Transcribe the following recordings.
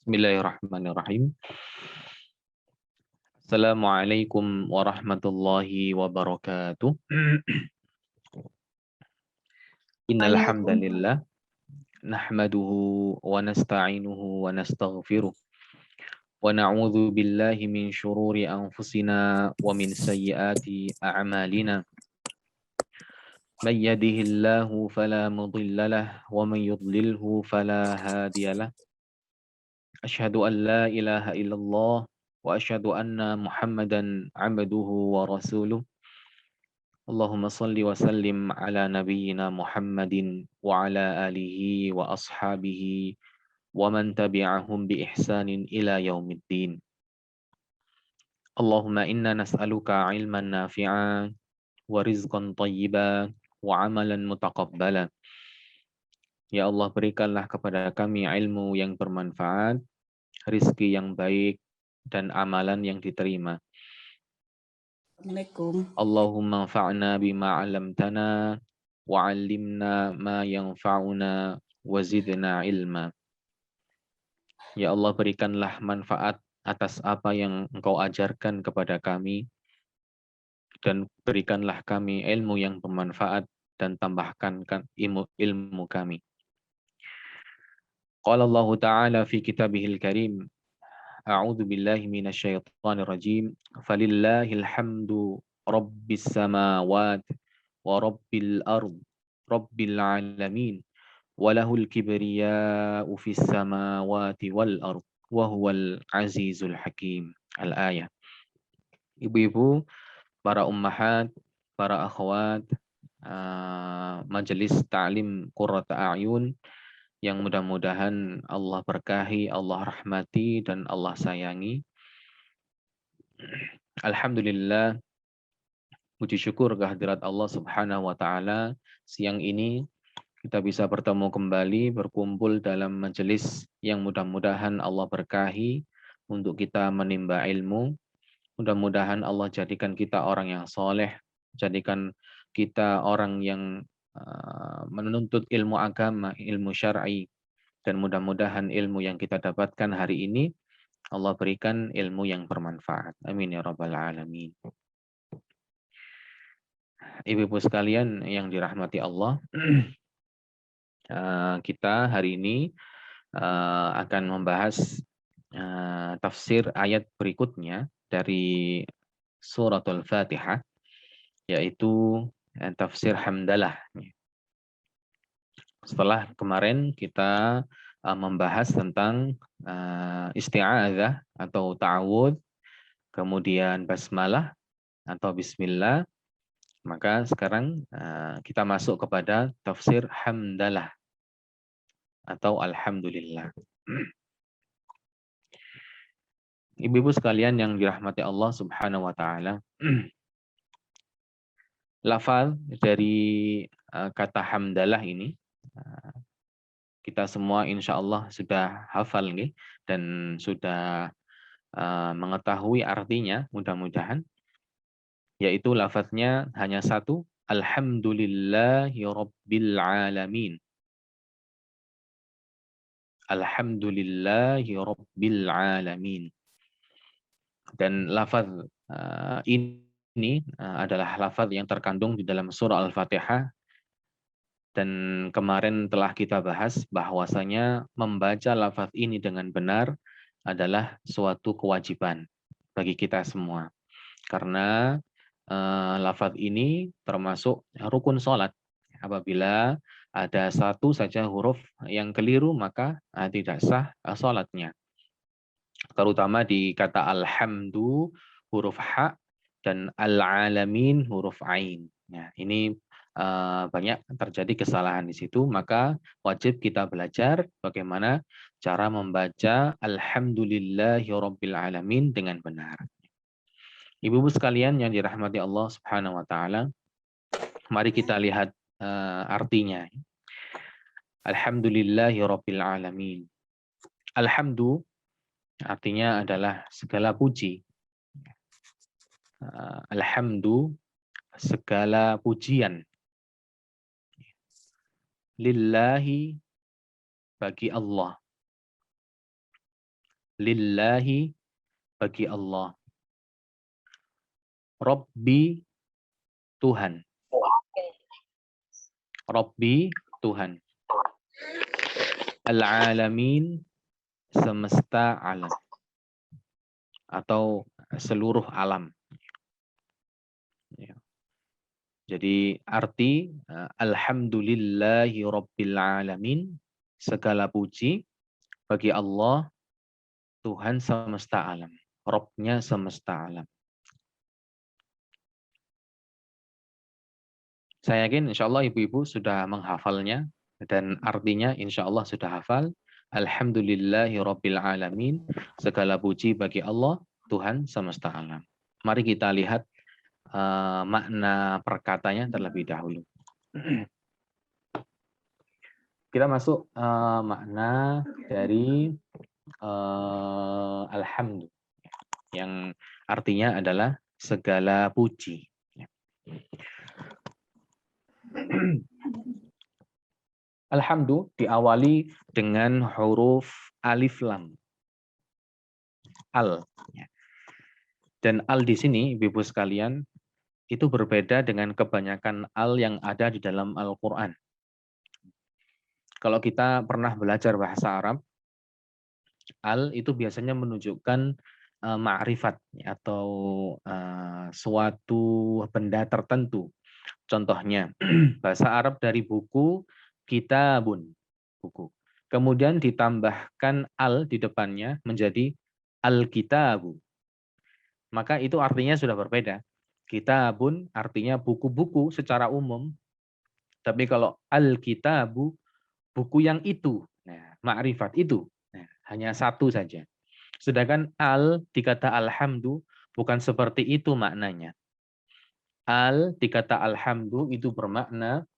Bismillahirrahmanirrahim. Assalamualaikum warahmatullahi wabarakatuh. Innal Waalaikumsalam. hamdalillah nahmaduhu wa nasta'inuhu wa nastaghfiruh wa na'udzu billahi min syururi anfusina wa min sayyiati a'malina. Man yahdihillahu fala mudilla lahu wa man yudlilhu fala hadiya lahu. Asyhadu an la ilaha illallah wa asyhadu anna Muhammadan 'abduhu wa rasuluh. Allahumma salli wa sallim ala nabiyyina Muhammadin wa ala alihi wa ashabihi wa man tabi'ahum bi ihsanin ila yaumiddin. Allahumma inna nas'aluka ilman nafi'an wa rizqan thayyiban wa amalan mutaqabbala. Ya Allah, berikanlah kepada kami ilmu yang bermanfaat, rizki yang baik, dan amalan yang diterima. Assalamualaikum. Allahumma anfa'na bima 'allamtana wa 'allimna ma yanfa'una wa zidna ilma. Ya Allah, berikanlah manfaat atas apa yang Engkau ajarkan kepada kami dan berikanlah kami ilmu yang bermanfaat dan tambahkan ilmu kami. Qala Allah Ta'ala fi kitabihil karim, a'udzu billahi minasyaitonir rajim, falillahil hamdu rabbis samawati wa rabbil ard rabbil alamin walahul kibriya'u fis samawati wal ard wa huwal azizul hakim. Al-ayah. Ibu-ibu, para ummahat, para akhwat, majelis ta'lim Qurrata A'yun yang mudah-mudahan Allah berkahi, Allah rahmati, dan Allah sayangi. Alhamdulillah, puji syukur kehadirat Allah Subhanahu wa Ta'ala, siang ini kita bisa bertemu kembali, berkumpul dalam majelis yang mudah-mudahan Allah berkahi untuk kita menimba ilmu. Mudah-mudahan Allah jadikan kita orang yang soleh, jadikan kita orang yang menuntut ilmu agama, ilmu syar'i, dan mudah-mudahan ilmu yang kita dapatkan hari ini Allah berikan ilmu yang bermanfaat. Amin ya rabbal alamin. Ibu-ibu sekalian yang dirahmati Allah, kita hari ini akan membahas tafsir ayat berikutnya dari suratul Fatihah, yaitu tafsir hamdalah. Setelah kemarin kita membahas tentang isti'adzah atau ta'awudz, kemudian basmalah atau bismillah, maka sekarang kita masuk kepada tafsir hamdalah atau alhamdulillah. Ibu-ibu sekalian yang dirahmati Allah Subhanahu wa Ta'ala, lafaz dari kata hamdalah ini kita semua insya Allah sudah hafal nih, dan sudah mengetahui artinya mudah-mudahan, yaitu lafaznya hanya satu, alhamdulillahi rabbil alamin. Alhamdulillahi rabbil alamin. Dan lafaz ini adalah lafaz yang terkandung di dalam surah Al-Fatihah. Dan kemarin telah kita bahas bahwasanya membaca lafaz ini dengan benar adalah suatu kewajiban bagi kita semua. Karena lafaz ini termasuk rukun sholat. Apabila ada satu saja huruf yang keliru, maka tidak sah sholatnya. Terutama di kata alhamdu huruf ha dan al-alamin huruf ain. Nah, ini banyak terjadi kesalahan di situ, maka wajib kita belajar bagaimana cara membaca alhamdulillahirabbil alamin dengan benar. Ibu-ibu sekalian yang dirahmati Allah Subhanahu wa Ta'ala, mari kita lihat artinya. Alhamdulillahirabbil alamin. Alhamdu artinya adalah segala puji. Alhamdu, segala pujian. Lillahi, bagi Allah. Lillahi, bagi Allah. Rabbi, Tuhan. Rabbi, Tuhan. Al-alamin, semesta alam. Atau seluruh alam. Ya. Jadi arti alhamdulillahi rabbil alamin, segala puji bagi Allah, Tuhan semesta alam. Robnya semesta alam. Saya yakin insya Allah ibu-ibu sudah menghafalnya dan artinya insya Allah sudah hafal. Alhamdulillahi rabbil alamin, segala puji bagi Allah, Tuhan semesta alam. Mari kita lihat makna perkatanya terlebih dahulu. Kita masuk makna dari alhamdulillah yang artinya adalah segala puji. Alhamdulillah diawali dengan huruf alif lam. Al. Dan al di sini, ibu-ibu sekalian, itu berbeda dengan kebanyakan al yang ada di dalam Al-Quran. Kalau kita pernah belajar bahasa Arab, al itu biasanya menunjukkan ma'rifat atau suatu benda tertentu. Contohnya, bahasa Arab dari buku kitabun, buku. Kemudian ditambahkan al di depannya menjadi al-kitabu. Maka itu artinya sudah berbeda. Kitabun artinya buku-buku secara umum. Tapi kalau al-kitabu, buku yang itu. Nah, ma'rifat itu. Nah, hanya satu saja. Sedangkan al di kata alhamdu bukan seperti itu maknanya. Al di kata alhamdu itu bermakna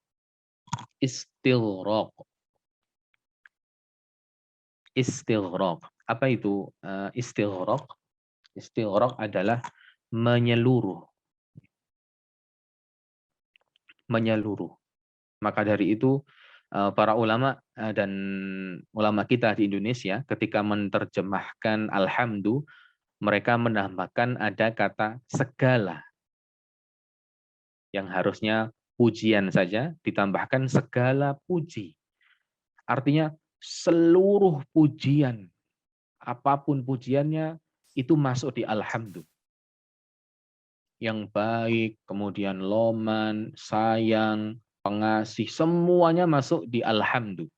istighraq. Istighraq. Apa itu istighraq? Istighraq adalah menyeluruh. Menyeluruh. Maka dari itu para ulama dan ulama kita di Indonesia ketika menerjemahkan alhamdu, mereka menambahkan ada kata segala. Yang harusnya pujian saja ditambahkan segala puji. Artinya seluruh pujian, apapun pujiannya itu masuk di alhamdu. Yang baik, kemudian loman, sayang, pengasih, semuanya masuk di alhamdu.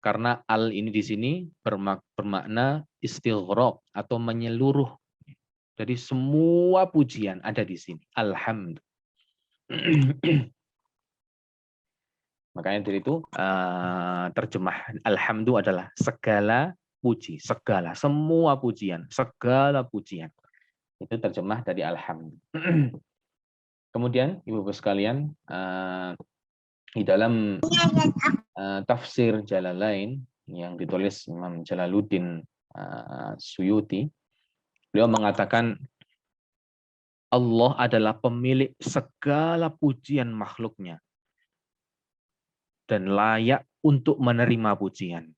Karena al ini di sini bermakna istighraq atau menyeluruh. Jadi semua pujian ada di sini. Alhamdu. Makanya dari itu terjemah alhamdu adalah segala puji, segala, semua pujian, segala pujian. Itu terjemah dari alhamdu. Kemudian ibu-ibu sekalian, di dalam tafsir Jalalain yang ditulis Imam Jalaluddin Suyuti, beliau mengatakan Allah adalah pemilik segala pujian makhluknya dan layak untuk menerima pujian.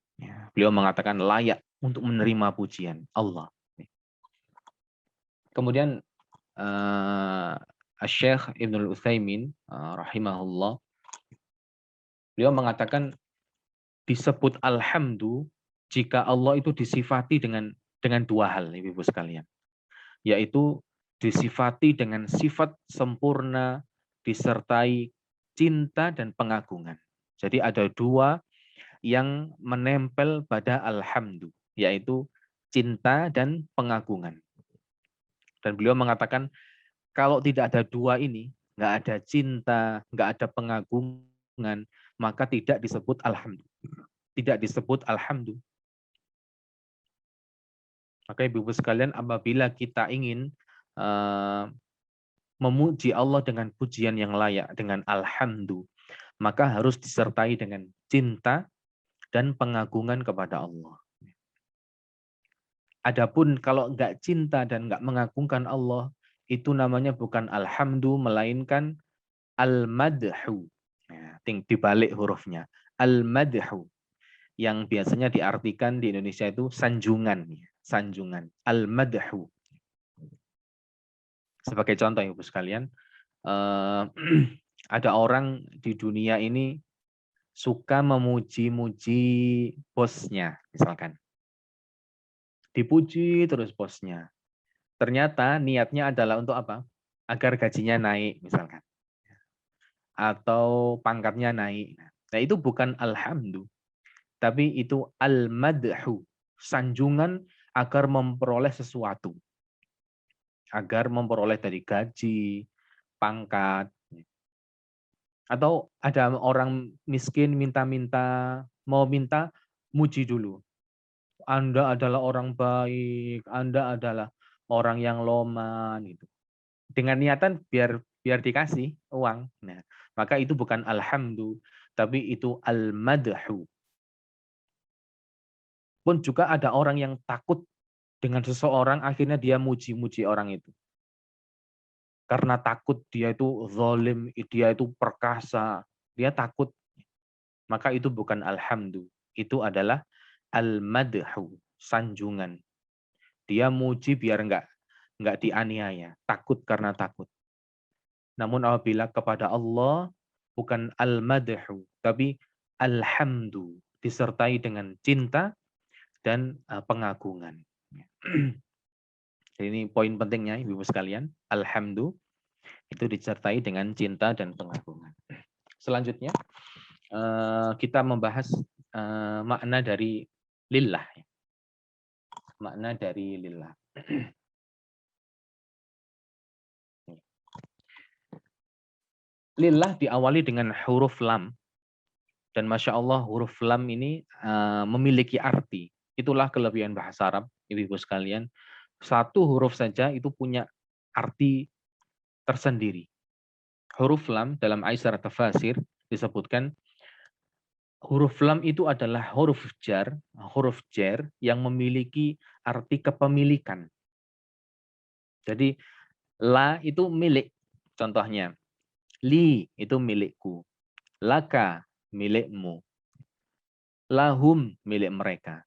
Beliau mengatakan layak untuk menerima pujian Allah. Kemudian Syekh Ibnul Utsaimin rahimahullah, beliau mengatakan disebut alhamdu jika Allah itu disifati dengan dua hal, ibu-ibu sekalian, yaitu disifati dengan sifat sempurna disertai cinta dan pengagungan. Jadi ada dua yang menempel pada alhamdu, yaitu cinta dan pengagungan. Dan beliau mengatakan kalau tidak ada dua ini, nggak ada cinta, nggak ada pengagungan, maka tidak disebut alhamdu. Tidak disebut alhamdu. Maka ibu-ibu sekalian, apabila kita ingin memuji Allah dengan pujian yang layak, dengan alhamdu, maka harus disertai dengan cinta dan pengagungan kepada Allah. Adapun kalau nggak cinta dan nggak mengagungkan Allah, itu namanya bukan alhamdu, melainkan al-madhu. di balik hurufnya. Al-madhu yang biasanya diartikan di Indonesia itu sanjungan, sanjungan. Al-madhu. Sebagai contoh Ibu sekalian, ada orang di dunia ini suka memuji-muji bosnya, misalkan. Dipuji terus bosnya. Ternyata niatnya adalah untuk apa? Agar gajinya naik, misalkan. Atau pangkatnya naik. Nah, itu bukan alhamdulillah, tapi itu al-madhu, sanjungan agar memperoleh sesuatu. Agar memperoleh dari gaji, pangkat. Atau ada orang miskin minta-minta, mau minta, muji dulu. Anda adalah orang baik, Anda adalah orang yang loman, gitu. Dengan niatan biar dikasih uang. Nah, maka itu bukan alhamdulillah, tapi itu al-madhu. Pun juga ada orang yang takut dengan seseorang, akhirnya dia muji-muji orang itu. Karena takut dia itu zalim, dia itu perkasa, dia takut. Maka itu bukan alhamdulillah, itu adalah al-madhu, sanjungan. Dia muji biar enggak dianiaya, takut karena takut. Namun apabila kepada Allah bukan al-madhu, tapi alhamdu, disertai dengan cinta dan pengagungan. Ini poin pentingnya Ibu sekalian, alhamdu itu disertai dengan cinta dan pengagungan. Selanjutnya kita membahas makna dari lillah. Makna dari lillah. Lillah diawali dengan huruf lam. Dan Masya Allah huruf lam ini memiliki arti. Itulah kelebihan bahasa Arab, Ibu-ibu sekalian. Satu huruf saja itu punya arti tersendiri. Huruf lam dalam Aisyah Tafasir disebutkan huruf lam itu adalah huruf jar yang memiliki arti kepemilikan. Jadi la itu milik, contohnya. Li itu milikku. Laka milikmu. Lahum milik mereka.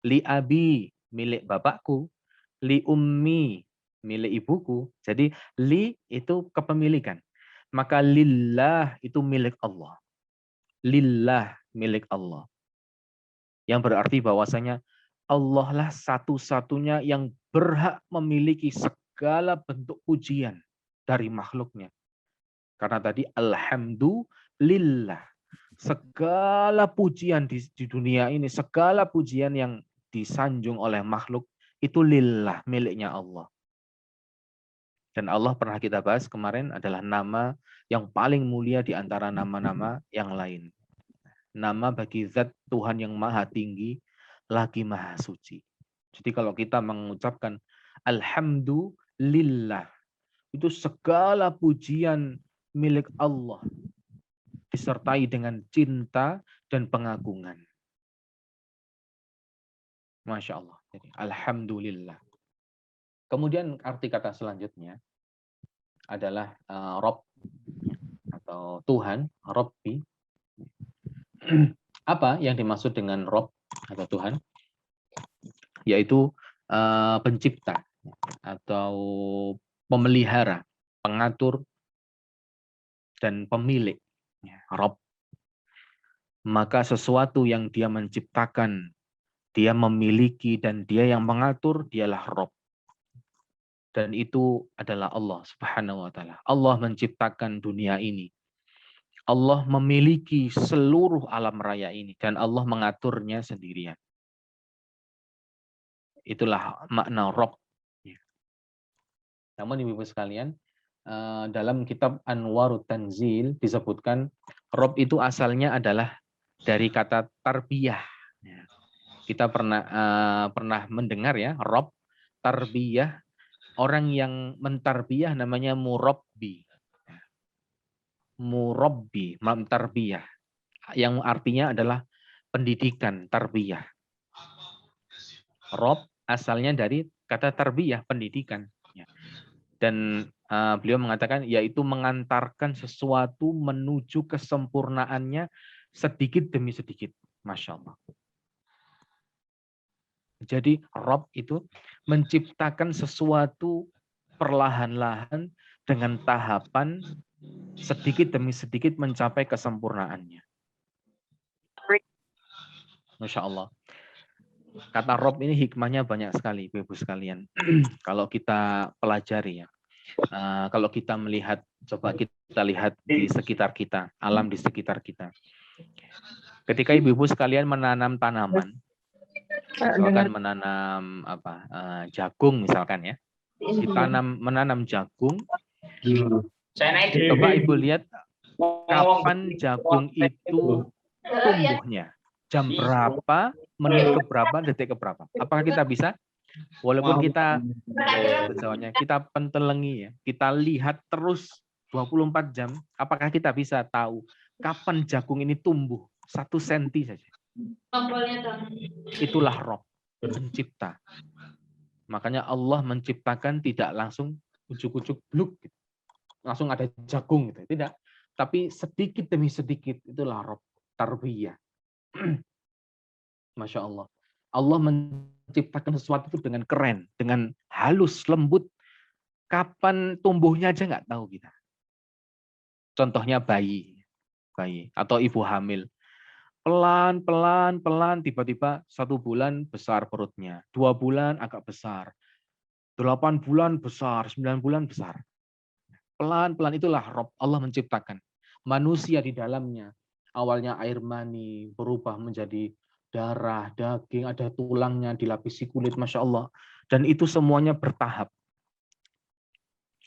Li abi milik bapakku. Li ummi milik ibuku. Jadi li itu kepemilikan. Maka lillah itu milik Allah. Lillah milik Allah. Yang berarti bahwasanya Allah lah satu-satunya yang berhak memiliki segala bentuk pujian dari makhluknya. Karena tadi alhamdulillah. Segala pujian di dunia ini, segala pujian yang disanjung oleh makhluk, itu lillah, miliknya Allah. Dan Allah pernah kita bahas kemarin adalah nama yang paling mulia di antara nama-nama yang lain. Nama bagi zat Tuhan yang maha tinggi, lagi maha suci. Jadi kalau kita mengucapkan alhamdulillah, itu segala pujian milik Allah, disertai dengan cinta dan pengagungan. Masya Allah. Jadi, alhamdulillah. Kemudian arti kata selanjutnya adalah Rob atau Tuhan, Robbi. Apa yang dimaksud dengan Rob atau Tuhan? Yaitu pencipta atau pemelihara, pengatur, dan pemilik. Rob. Maka sesuatu yang dia menciptakan, dia memiliki, dan dia yang mengatur, dialah Rob. Dan itu adalah Allah Subhanahu wa Ta'ala. Allah menciptakan dunia ini. Allah memiliki seluruh alam raya ini. Dan Allah mengaturnya sendirian. Itulah makna Rob. Namun ibu-ibu sekalian, dalam kitab Anwarut Tanzil disebutkan Rob itu asalnya adalah dari kata tarbiyah. Kita pernah mendengar ya, Rob, tarbiyah. Orang yang mentarbiyah namanya murabbi. Murabbi, tarbiyah. Yang artinya adalah pendidikan, tarbiyah. Rob asalnya dari kata tarbiyah, pendidikan. Dan beliau mengatakan yaitu mengantarkan sesuatu menuju kesempurnaannya sedikit demi sedikit. Masya Allah. Jadi Rob itu menciptakan sesuatu perlahan-lahan dengan tahapan sedikit demi sedikit mencapai kesempurnaannya. Masya Allah. Kata Rob ini hikmahnya banyak sekali, Ibu sekalian. Kalau kita pelajari ya. Kalau kita melihat, coba kita lihat di sekitar kita, alam di sekitar kita. Ketika ibu-ibu sekalian menanam tanaman, misalkan menanam jagung misalkan ya, menanam jagung, coba ibu lihat kapan jagung itu tumbuhnya, jam berapa, menit keberapa, detik keberapa. Apakah kita bisa? Walaupun kita kita pentelengi ya, kita lihat terus 24 jam, apakah kita bisa tahu kapan jagung ini tumbuh 1 senti saja? Itulah Rob, pencipta. Makanya Allah menciptakan tidak langsung ujuk-ujuk bluk, gitu. Langsung ada jagung gitu, tidak. Tapi sedikit demi sedikit, itulah Rob, tarbiyah. Masya Allah. Allah menciptakan sesuatu itu dengan keren, dengan halus, lembut. Kapan tumbuhnya aja nggak tahu kita. Contohnya bayi atau ibu hamil. Pelan, tiba-tiba 1 bulan besar perutnya, 2 bulan agak besar, 8 bulan besar, 9 bulan besar. Pelan-pelan itulah Rob, Allah menciptakan. Manusia di dalamnya, awalnya air mani, berubah menjadi darah, daging, ada tulangnya, dilapisi kulit, Masya Allah. Dan itu semuanya bertahap.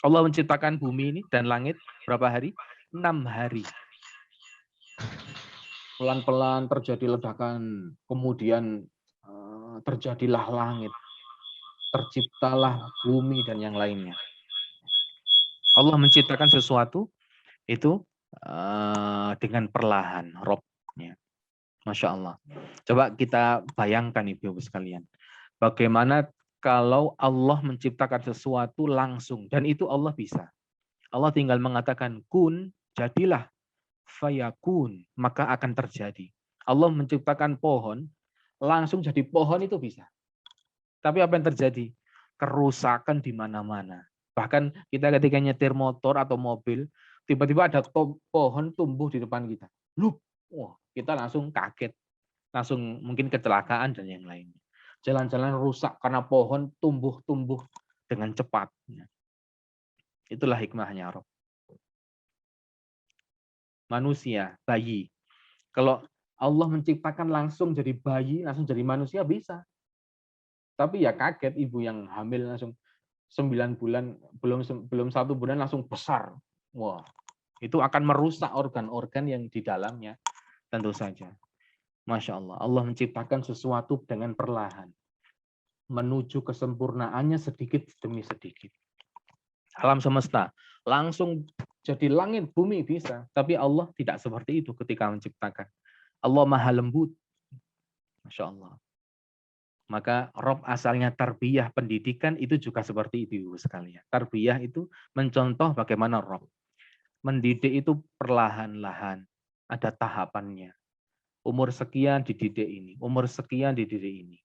Allah menciptakan bumi ini dan langit berapa hari? 6 hari. Pelan-pelan terjadi ledakan, kemudian terjadilah langit, terciptalah bumi dan yang lainnya. Allah menciptakan sesuatu itu dengan perlahan, Robnya. Masya Allah. Coba kita bayangkan Ibu sekalian, bagaimana kalau Allah menciptakan sesuatu langsung, dan itu Allah bisa. Allah tinggal mengatakan kun, jadilah, fayakun, maka akan terjadi. Allah menciptakan pohon, langsung jadi pohon itu bisa. Tapi apa yang terjadi? Kerusakan di mana-mana. Bahkan kita ketika nyetir motor atau mobil, tiba-tiba ada pohon tumbuh di depan kita. Wah, kita langsung kaget. Langsung mungkin kecelakaan dan yang lainnya. Jalan-jalan rusak karena pohon tumbuh dengan cepat. Itulah hikmahnya Rob. Manusia, bayi. Kalau Allah menciptakan langsung jadi bayi, langsung jadi manusia bisa. Tapi ya kaget ibu yang hamil langsung 9 bulan, belum 1 bulan langsung besar. Wah, itu akan merusak organ-organ yang di dalamnya, tentu saja. Masya Allah, Allah menciptakan sesuatu dengan perlahan. Menuju kesempurnaannya sedikit demi sedikit. Alam semesta, langsung jadi langit, bumi bisa. Tapi Allah tidak seperti itu ketika menciptakan. Allah maha lembut. Masya Allah. Maka Rob asalnya tarbiyah pendidikan itu juga seperti itu Ibu sekalian. Tarbiyah itu mencontoh bagaimana Rob. Mendidik itu perlahan-lahan. Ada tahapannya. Umur sekian dididik ini. Umur sekian dididik ini.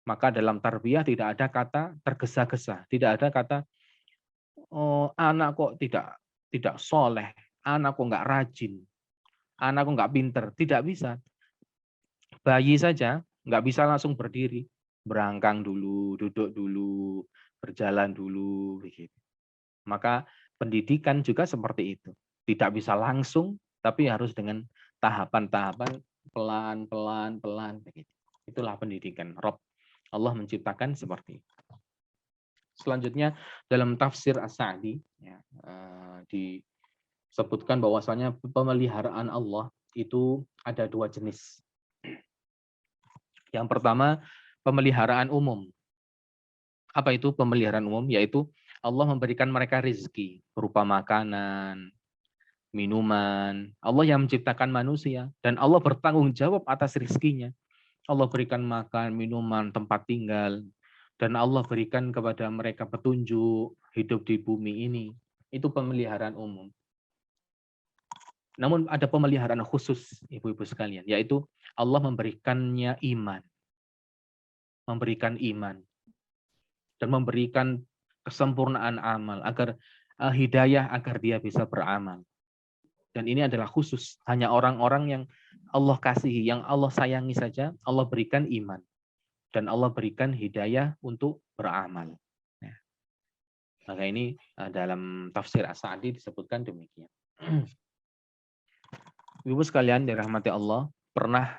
Maka dalam tarbiyah tidak ada kata tergesa-gesa. Tidak ada kata, oh, anak kok tidak soleh. Anak kok nggak rajin. Anak kok nggak pinter. Tidak bisa. Bayi saja nggak bisa langsung berdiri, berangkang dulu, duduk dulu, berjalan dulu, begitu. Maka pendidikan juga seperti itu, tidak bisa langsung, tapi harus dengan tahapan-tahapan pelan, begitu. Itulah pendidikan. Rob, Allah menciptakan seperti itu. Selanjutnya dalam tafsir As-Sa'di ya, disebutkan bahwasanya pemeliharaan Allah itu ada 2 jenis. Yang pertama, pemeliharaan umum. Apa itu pemeliharaan umum? Yaitu Allah memberikan mereka rezeki berupa makanan, minuman. Allah yang menciptakan manusia dan Allah bertanggung jawab atas rezekinya. Allah berikan makan, minuman, tempat tinggal, dan Allah berikan kepada mereka petunjuk hidup di bumi ini. Itu pemeliharaan umum. Namun ada pemeliharaan khusus, ibu-ibu sekalian, yaitu Allah memberikannya iman. Memberikan iman. Dan memberikan kesempurnaan amal, agar hidayah, agar dia bisa beramal. Dan ini adalah khusus, hanya orang-orang yang Allah kasihi, yang Allah sayangi saja, Allah berikan iman. Dan Allah berikan hidayah untuk beramal. Ya. Maka ini dalam tafsir As-Sa'di disebutkan demikian. Ibu sekalian dirahmati Allah, pernah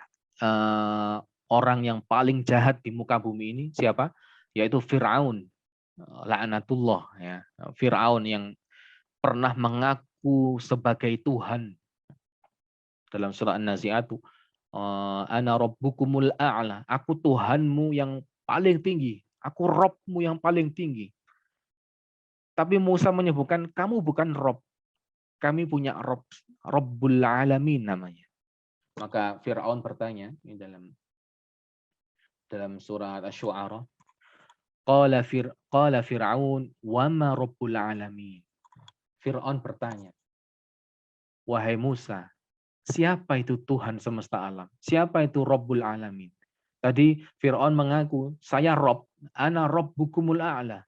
orang yang paling jahat di muka bumi ini siapa? Yaitu Fir'aun, laknatullah, ya. Fir'aun yang pernah mengaku sebagai Tuhan dalam surah An-Nazi'at, ana rabbukumul a'la, aku Tuhanmu yang paling tinggi, aku Robmu yang paling tinggi. Tapi Musa menyebutkan, kamu bukan Rob, kami punya Rob, Rabbul Alamin namanya. Maka Fir'aun bertanya ini dalam surat Asy-Syu'ara, qala Fir'aun wa ma Rabbul Alamin. Fir'aun bertanya, wahai Musa, siapa itu Tuhan semesta alam? Siapa itu Rabbul Alamin? Tadi Fir'aun mengaku, saya Rob, ana Rabbukumul A'la.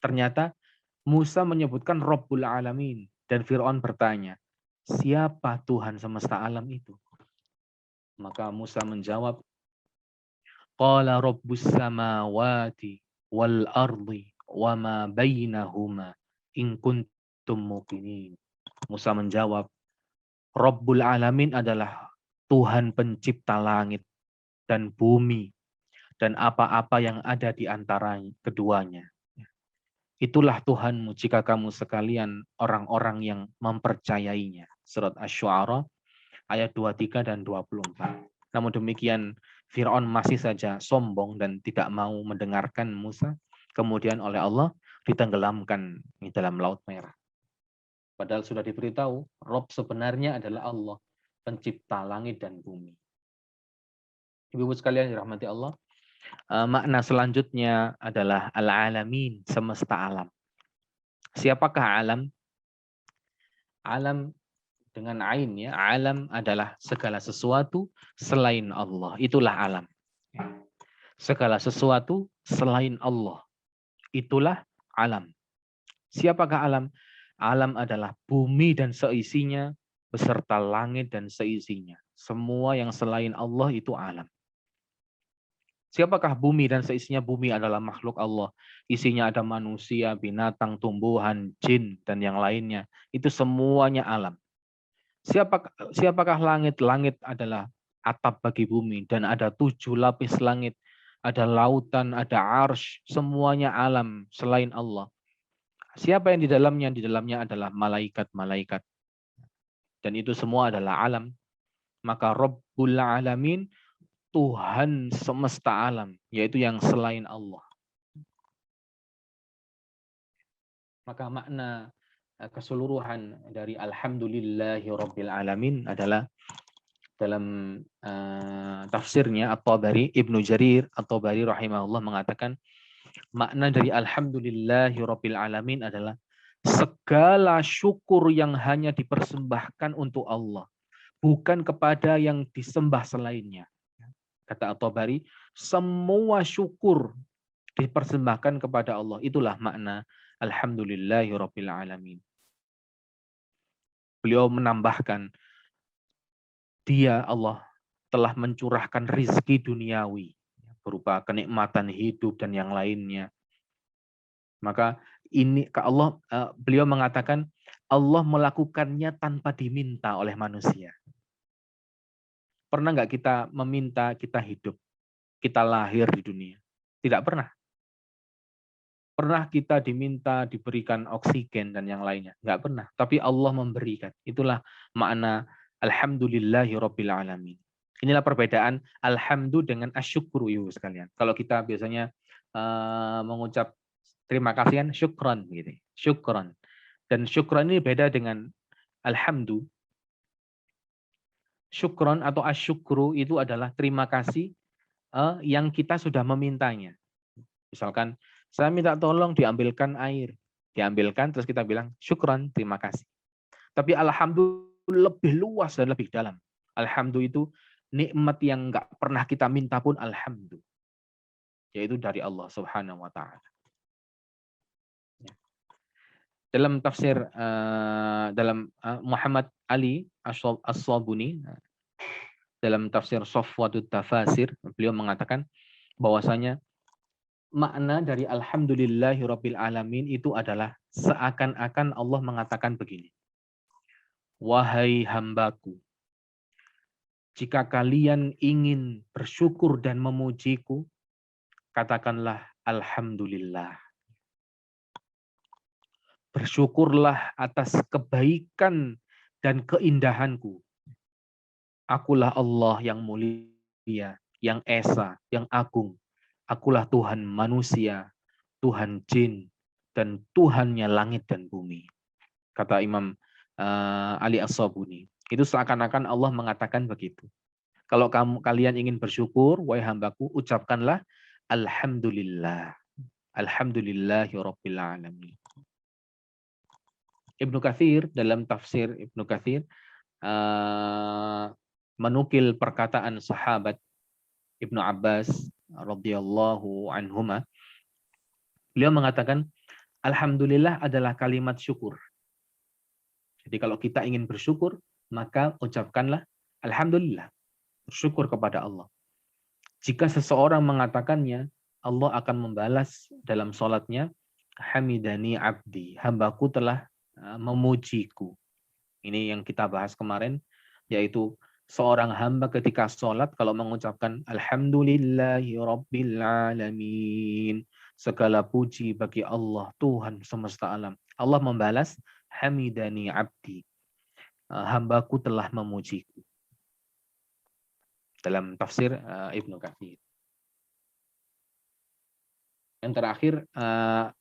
Ternyata Musa menyebutkan Rabbul Alamin. Dan Fir'aun bertanya, siapa Tuhan semesta alam itu? Maka Musa menjawab, qala Rabbus samawati wal ardi wa ma bainahuma in kuntum muqinin. Musa menjawab, Rabbul Alamin adalah Tuhan pencipta langit dan bumi dan apa-apa yang ada di antara keduanya. Itulah Tuhanmu jika kamu sekalian orang-orang yang mempercayainya. Surat Asy-Syu'ara ayat 23 dan 24. Namun demikian Fir'aun masih saja sombong dan tidak mau mendengarkan Musa. Kemudian oleh Allah ditenggelamkan di dalam Laut Merah. Padahal sudah diberitahu, Rob sebenarnya adalah Allah, pencipta langit dan bumi. Ibu-ibu sekalian dirahmati Allah, makna selanjutnya adalah al-alamin, semesta alam. Siapakah alam? Alam dengan ain, ya. Alam adalah segala sesuatu selain Allah. Itulah alam. Segala sesuatu selain Allah. Itulah alam. Siapakah alam? Alam adalah bumi dan seisinya beserta langit dan seisinya. Semua yang selain Allah itu alam. Siapakah bumi dan seisinya? Bumi adalah makhluk Allah. Isinya ada manusia, binatang, tumbuhan, jin, dan yang lainnya. Itu semuanya alam. Siapakah langit? Langit adalah atap bagi bumi. Dan ada 7 lapis langit. Ada lautan, ada arsy. Semuanya alam selain Allah. Siapa yang di dalamnya? Di dalamnya adalah malaikat-malaikat. Dan itu semua adalah alam. Maka Rabbul Alamin, Tuhan semesta alam, yaitu yang selain Allah. Maka makna keseluruhan dari Alhamdulillahi Rabbil Alamin adalah dalam tafsirnya At-Tabari, Ibnu Jarir At-Tabari rahimahullah mengatakan, makna dari Alhamdulillahi Rabbil Alamin adalah segala syukur yang hanya dipersembahkan untuk Allah, bukan kepada yang disembah selainnya. Kata At-Tabari, semua syukur dipersembahkan kepada Allah. Itulah makna Alhamdulillahirabbil alamin. Beliau menambahkan, dia Allah telah mencurahkan rizki duniawi berupa kenikmatan hidup dan yang lainnya. Maka ini Allah, beliau mengatakan Allah melakukannya tanpa diminta oleh manusia. Pernah nggak kita meminta kita hidup, kita lahir di dunia? Tidak pernah. Pernah kita diminta diberikan oksigen dan yang lainnya? Nggak pernah. Tapi Allah memberikan. Itulah makna Alhamdulillahi Rabbil Alamin. Inilah perbedaan alhamdu dengan asyukru, ibu sekalian. Kalau kita biasanya mengucap terima kasih kan syukron gitu. Syukron. Dan syukron ini beda dengan alhamdu. Syukron atau asyukru itu adalah terima kasih yang kita sudah memintanya. Misalkan saya minta tolong diambilkan air. diambilkan, terus kita bilang syukran, terima kasih. Tapi alhamdulillah lebih luas dan lebih dalam. Alhamdulillah itu nikmat yang nggak pernah kita minta pun alhamdulillah. Yaitu dari Allah Subhanahu wa taala. Dalam tafsir Muhammad Ali As-Sabuni dalam tafsir Safwatut Tafasir, beliau mengatakan bahwasanya makna dari alhamdulillahirabbil alamin itu adalah seakan-akan Allah mengatakan begini. Wahai hambaku, jika kalian ingin bersyukur dan memujiku, katakanlah alhamdulillah. Bersyukurlah atas kebaikan dan keindahanku. Akulah Allah yang mulia, yang esa, yang agung. Akulah Tuhan manusia, Tuhan jin, dan Tuhannya langit dan bumi. Kata Imam Ali As-Sabuni. Itu seakan-akan Allah mengatakan begitu. Kalau kalian ingin bersyukur, wahai hambaku, ucapkanlah alhamdulillah. Alhamdulillahirabbil alamin. Ibnu Katsir dalam tafsir Ibnu Katsir menukil perkataan sahabat Ibnu Abbas radhiyallahu anhuma. Beliau mengatakan alhamdulillah adalah kalimat syukur. Jadi kalau kita ingin bersyukur, maka ucapkanlah alhamdulillah. Bersyukur kepada Allah. Jika seseorang mengatakannya, Allah akan membalas dalam sholatnya, hamidani abdi, hambaku telah memujiku. Ini yang kita bahas kemarin, yaitu seorang hamba ketika sholat, kalau mengucapkan alhamdulillahi rabbil alamin, segala puji bagi Allah, Tuhan semesta alam. Allah membalas, hamidani abdi, hambaku telah memujiku. Dalam tafsir Ibnu Katsir. Yang terakhir,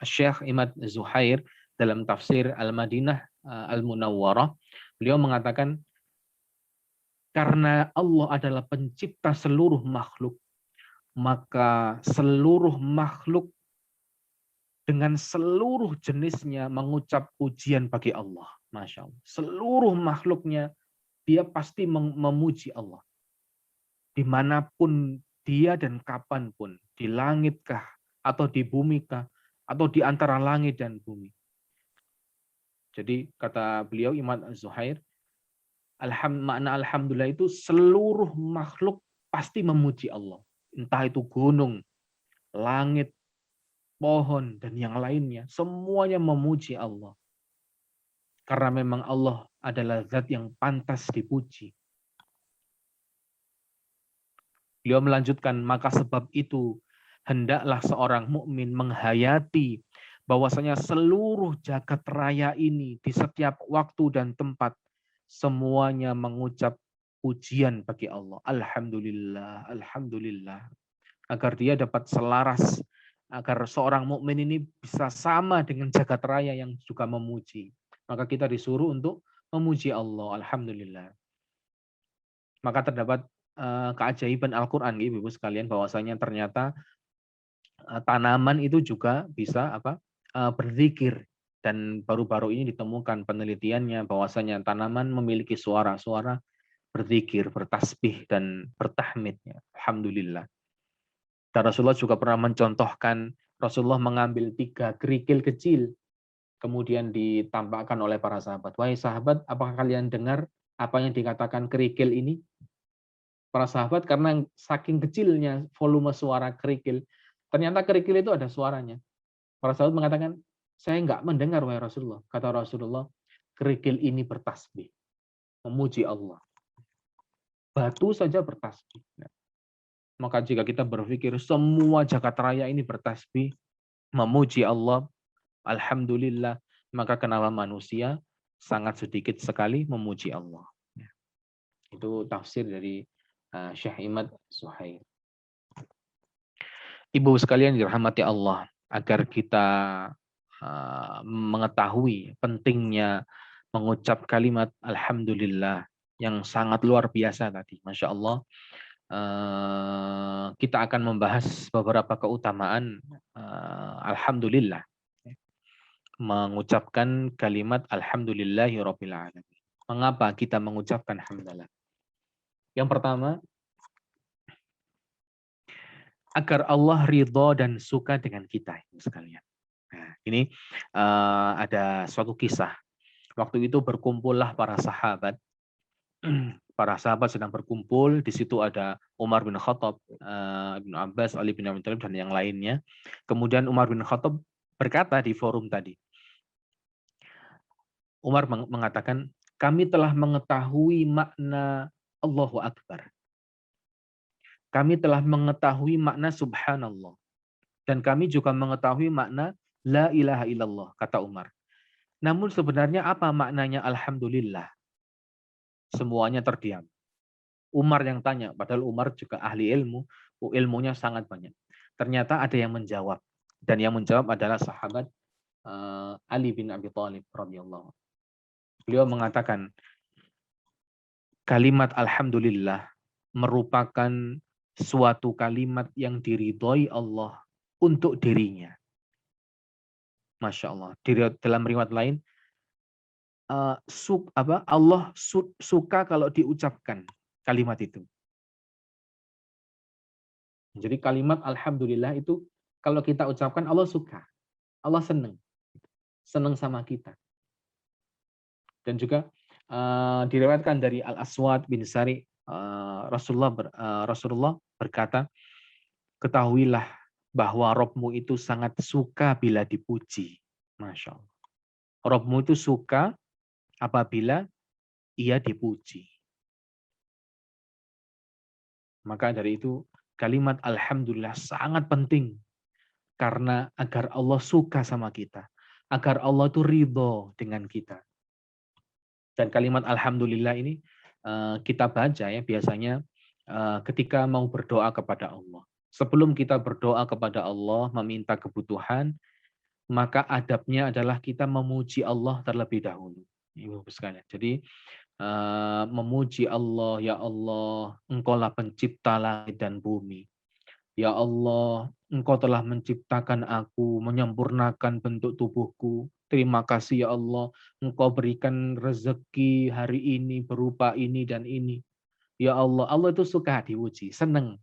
Syekh Imad Zuhair dalam tafsir Al-Madinah Al-Munawwarah, beliau mengatakan, karena Allah adalah pencipta seluruh makhluk, maka seluruh makhluk dengan seluruh jenisnya mengucap pujian bagi Allah. Masya Allah. Seluruh makhluknya, dia pasti memuji Allah. Dimanapun dia dan kapanpun, di langitkah, atau di bumikah, atau di antara langit dan bumi. Jadi kata beliau Imam Az-Zuhair, makna alhamdulillah itu seluruh makhluk pasti memuji Allah. Entah itu gunung, langit, pohon, dan yang lainnya. Semuanya memuji Allah. Karena memang Allah adalah zat yang pantas dipuji. Beliau melanjutkan, maka sebab itu hendaklah seorang mukmin menghayati bahwasanya seluruh jagat raya ini di setiap waktu dan tempat semuanya mengucap pujian bagi Allah. Alhamdulillah, alhamdulillah. Agar dia dapat selaras, agar seorang mukmin ini bisa sama dengan jagat raya yang juga memuji. Maka kita disuruh untuk memuji Allah. Alhamdulillah. Maka terdapat keajaiban Al-Quran, Ibu sekalian, bahwasanya ternyata tanaman itu juga bisa berzikir, dan baru-baru ini ditemukan penelitiannya bahwasanya tanaman memiliki suara-suara berzikir, bertasbih dan bertahmidnya. Alhamdulillah. Dan Rasulullah juga pernah mencontohkan, Rasulullah mengambil 3 kerikil kecil, kemudian ditampakkan oleh para sahabat. Wahai sahabat, apakah kalian dengar apa yang dikatakan kerikil ini? Para sahabat karena saking kecilnya volume suara kerikil, ternyata kerikil itu ada suaranya. Para sahabat mengatakan, saya enggak mendengar wahai Rasulullah. Kata Rasulullah, kerikil ini bertasbih, memuji Allah. Batu saja bertasbih. Maka jika kita berpikir semua jagat raya ini bertasbih, memuji Allah, alhamdulillah, maka kenapa manusia sangat sedikit sekali memuji Allah. Itu tafsir dari Syekh Imad Zuhair. Ibu sekalian dirahmati Allah, agar kita mengetahui pentingnya mengucap kalimat alhamdulillah yang sangat luar biasa tadi. Masya Allah, kita akan membahas beberapa keutamaan alhamdulillah. mengucapkan kalimat alhamdulillahirabbil alamin. Mengapa kita mengucapkan hamdalah? Yang pertama, agar Allah ridho dan suka dengan kita sekalian. Nah, ini ada suatu kisah. Waktu itu berkumpullah para sahabat. Para sahabat sedang berkumpul. Di situ ada Umar bin Khattab, Ibnu Abbas, Ali bin Abi Thalib, dan yang lainnya. Kemudian Umar bin Khattab berkata di forum tadi. Umar mengatakan, kami telah mengetahui makna Allahu Akbar. Kami telah mengetahui makna subhanallah. Dan kami juga mengetahui makna la ilaha illallah, kata Umar. Namun sebenarnya apa maknanya alhamdulillah? Semuanya terdiam. Umar yang tanya, padahal Umar juga ahli ilmu, ilmunya sangat banyak. Ternyata ada yang menjawab. Dan yang menjawab adalah sahabat Ali bin Abi Thalib radhiyallahu. Beliau mengatakan, kalimat alhamdulillah merupakan suatu kalimat yang diridhoi Allah untuk dirinya. Masya Allah. Dalam riwayat lain, Allah suka kalau diucapkan kalimat itu. Jadi kalimat alhamdulillah itu kalau kita ucapkan Allah suka. Allah senang. Senang sama kita. Dan juga diriwayatkan dari Al-Aswad bin Sari, Rasulullah berkata, ketahuilah bahwa Rabbmu itu sangat suka bila dipuji. Masya Allah. Rabbmu itu suka apabila ia dipuji. Maka dari itu kalimat alhamdulillah sangat penting. Karena agar Allah suka sama kita. Agar Allah itu ridho dengan kita. Dan kalimat alhamdulillah ini kita baca ya biasanya ketika mau berdoa kepada Allah. Sebelum kita berdoa kepada Allah, meminta kebutuhan, maka adabnya adalah kita memuji Allah terlebih dahulu. Ibu sekalian. Jadi memuji Allah, ya Allah, Engkaulah pencipta langit dan bumi. Ya Allah, Engkau telah menciptakan aku, menyempurnakan bentuk tubuhku. Terima kasih ya Allah, Engkau berikan rezeki hari ini berupa ini dan ini. Ya Allah, Allah itu suka diuji, senang.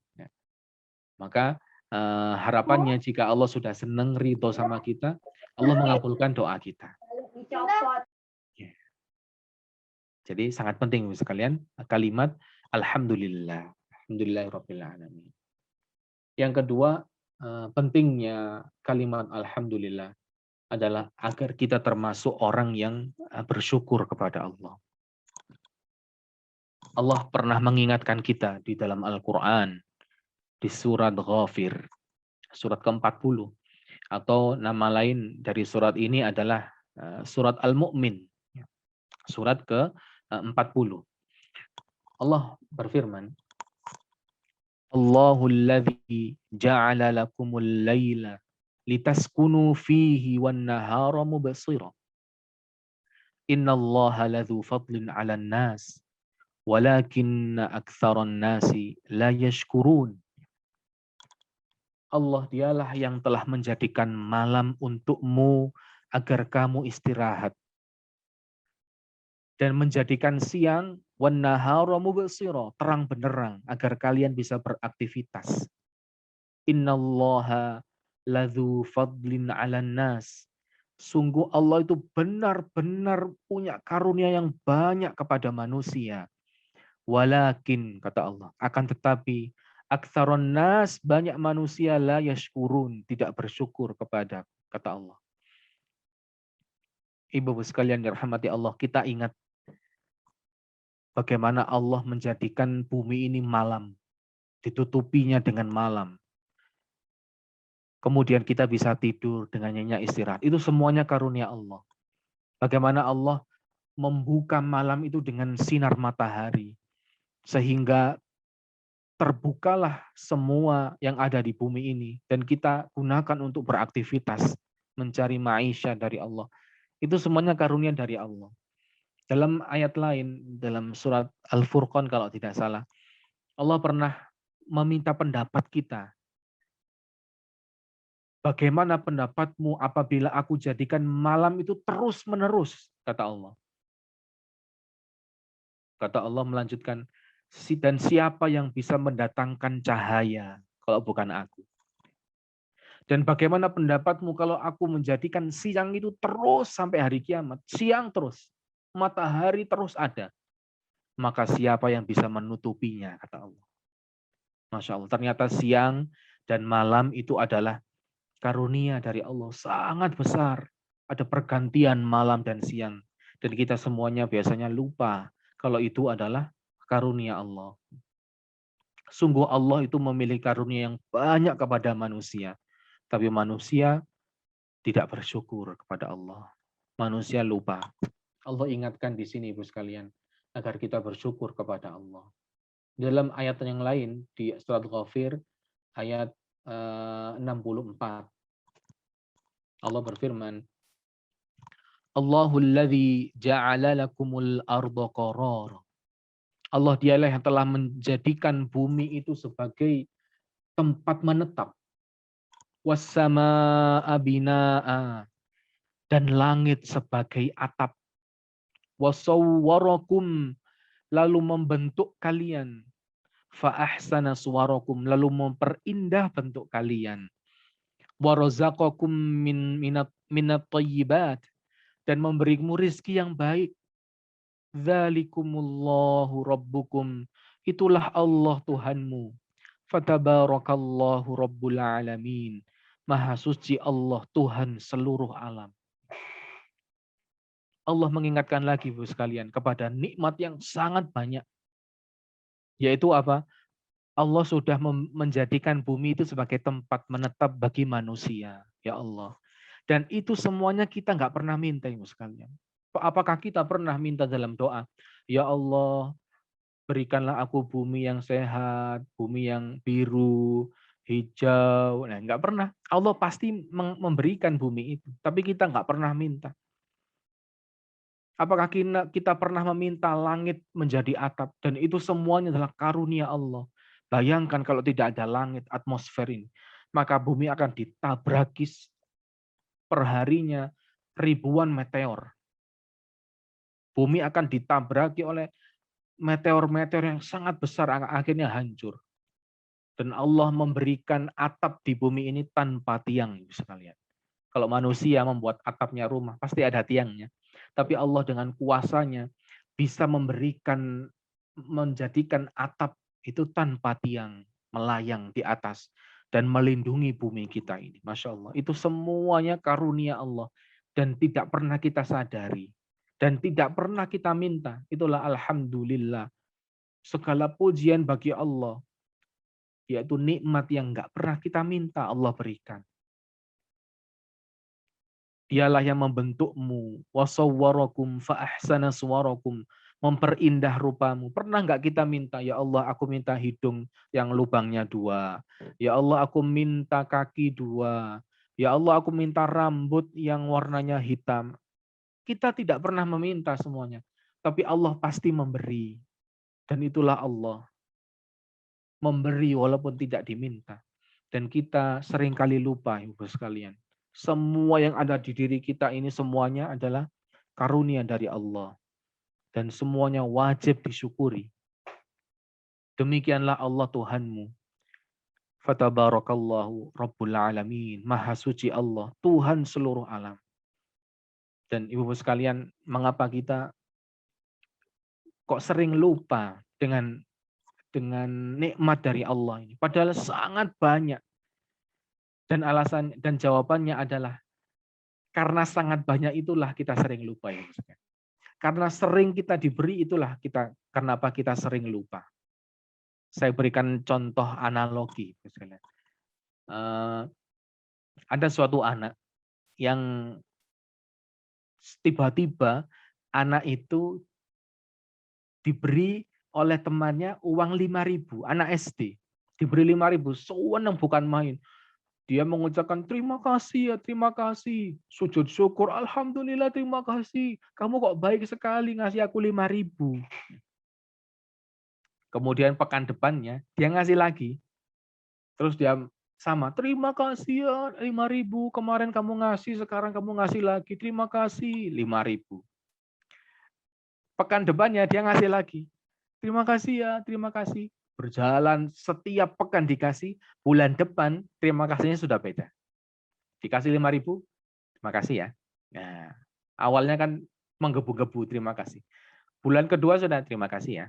Maka harapannya jika Allah sudah senang, ridho sama kita, Allah mengabulkan doa kita. Jadi sangat penting sekalian kalimat alhamdulillah. Alhamdulillahirabbil alamin. Yang kedua, pentingnya kalimat alhamdulillah adalah agar kita termasuk orang yang bersyukur kepada Allah. Allah pernah mengingatkan kita di dalam Al-Quran, di surat Ghafir, surat ke-40. Atau nama lain dari surat ini adalah surat Al-Mu'min, surat ke-40. Allah berfirman, Allahul ladzi ja'ala lakumul laila litaskunu fihi wan nahara mubsira. Innallaha ladzu fadlin 'alan nas walakinna aktsaran nasi la yashkurun. Allah dialah yang telah menjadikan malam untukmu agar kamu istirahat. Dan menjadikan siang wan nahara mubsira, terang benderang agar kalian bisa beraktivitas. Innallaha ladzu fadlin 'alan nas. Sungguh Allah itu benar-benar punya karunia yang banyak kepada manusia. Walakin, kata Allah, akan tetapi aktsaron nas, banyak manusia la yashkurun, tidak bersyukur kepada, kata Allah. Ibu-ibu sekalian dirahmati Allah, kita ingat bagaimana Allah menjadikan bumi ini malam, ditutupinya dengan malam. Kemudian kita bisa tidur dengan nyenyak istirahat. Itu semuanya karunia Allah. Bagaimana Allah membuka malam itu dengan sinar matahari. Sehingga terbukalah semua yang ada di bumi ini. Dan kita gunakan untuk beraktivitas. Mencari maisha dari Allah. Itu semuanya karunia dari Allah. Dalam ayat lain, dalam surat Al-Furqan kalau tidak salah. Allah pernah meminta pendapat kita. Bagaimana pendapatmu apabila aku jadikan malam itu terus-menerus, kata Allah. Kata Allah melanjutkan, dan siapa yang bisa mendatangkan cahaya kalau bukan aku? Dan bagaimana pendapatmu kalau aku menjadikan siang itu terus sampai hari kiamat? Siang terus, matahari terus ada. Maka siapa yang bisa menutupinya, kata Allah. Masya Allah, ternyata siang dan malam itu adalah karunia dari Allah. Sangat besar. Ada pergantian malam dan siang. Dan kita semuanya biasanya lupa kalau itu adalah karunia Allah. Sungguh Allah itu memiliki karunia yang banyak kepada manusia. Tapi manusia tidak bersyukur kepada Allah. Manusia lupa. Allah ingatkan di sini Ibu sekalian, agar kita bersyukur kepada Allah. Dalam ayat yang lain, di surat Ghafir, ayat 64, Allah berfirman, Allahul ladzi ja'ala lakumul arda qarar. Allah dialah yang telah menjadikan bumi itu sebagai tempat menetap. Wassama'a bina'a, dan langit sebagai atap. Wasawwarakum, lalu membentuk kalian. Fa'ahsana suwarakum, lalu memperindah bentuk kalian. Warazaqakum minat thayyibat, dan memberimu rizki yang baik. Dzalikumullahu rabbukum, itulah Allah Tuhanmu. Fatabarakallahu rabbul alamin, maha suci Allah Tuhan seluruh alam. Allah mengingatkan lagi Bu sekalian kepada nikmat yang sangat banyak. Yaitu apa? Allah sudah menjadikan bumi itu sebagai tempat menetap bagi manusia. Ya Allah. Dan itu semuanya kita nggak pernah minta Ibu sekalian. Apakah kita pernah minta dalam doa? Ya Allah, berikanlah aku bumi yang sehat, bumi yang biru, hijau. Nah, nggak pernah. Allah pasti memberikan bumi itu. Tapi kita nggak pernah minta. Apakah kita pernah meminta langit menjadi atap? Dan itu semuanya adalah karunia Allah. Bayangkan kalau tidak ada langit, atmosfer ini. Maka bumi akan ditabraki perharinya ribuan meteor. Bumi akan ditabraki oleh meteor-meteor yang sangat besar, akhirnya hancur. Dan Allah memberikan atap di bumi ini tanpa tiang, sekalian. Kalau manusia membuat atapnya rumah, pasti ada tiangnya. Tapi Allah dengan kuasanya bisa menjadikan atap itu tanpa tiang, melayang di atas dan melindungi bumi kita ini. Masya Allah, itu semuanya karunia Allah dan tidak pernah kita sadari dan tidak pernah kita minta. Itulah alhamdulillah. Segala pujian bagi Allah, yaitu nikmat yang nggak pernah kita minta Allah berikan. Dialah yang membentukmu, wasawwarakum fa'ahsana suwarakum, memperindah rupamu. Pernah nggak kita minta, ya Allah aku minta hidung yang lubangnya 2. Ya Allah aku minta kaki 2. Ya Allah aku minta rambut yang warnanya hitam. Kita tidak pernah meminta semuanya. Tapi Allah pasti memberi. Dan itulah Allah. Memberi walaupun tidak diminta. Dan kita seringkali lupa Ibu sekalian. Semua yang ada di diri kita ini semuanya adalah karunia dari Allah. Dan semuanya wajib disyukuri. Demikianlah Allah Tuhanmu. Fatabarakallahu Rabbul Alamin. Maha suci Allah, Tuhan seluruh alam. Dan ibu-ibu sekalian, mengapa kita kok sering lupa dengan nikmat dari Allah ini? Padahal sangat banyak. Dan alasan dan jawabannya adalah karena sangat banyak itulah kita sering lupa ya. Karena sering kita diberi itulah kenapa kita sering lupa. Saya berikan contoh analogi. Ada suatu anak yang tiba-tiba anak itu diberi oleh temannya uang 5.000, anak SD. Diberi 5.000, senang bukan main. Dia mengucapkan terima kasih ya, terima kasih. Sujud syukur, alhamdulillah terima kasih. Kamu kok baik sekali ngasih aku 5.000. Kemudian pekan depannya dia ngasih lagi. Terus dia Sama, terima kasih ya 5.000, kemarin kamu ngasih, sekarang kamu ngasih lagi, terima kasih 5.000. Pekan depannya dia ngasih lagi, terima kasih ya, terima kasih. Berjalan setiap pekan dikasih, bulan depan terima kasihnya sudah beda. Dikasih 5.000, terima kasih ya. Nah, awalnya kan menggebu-gebu terima kasih. Bulan kedua sudah terima kasih ya.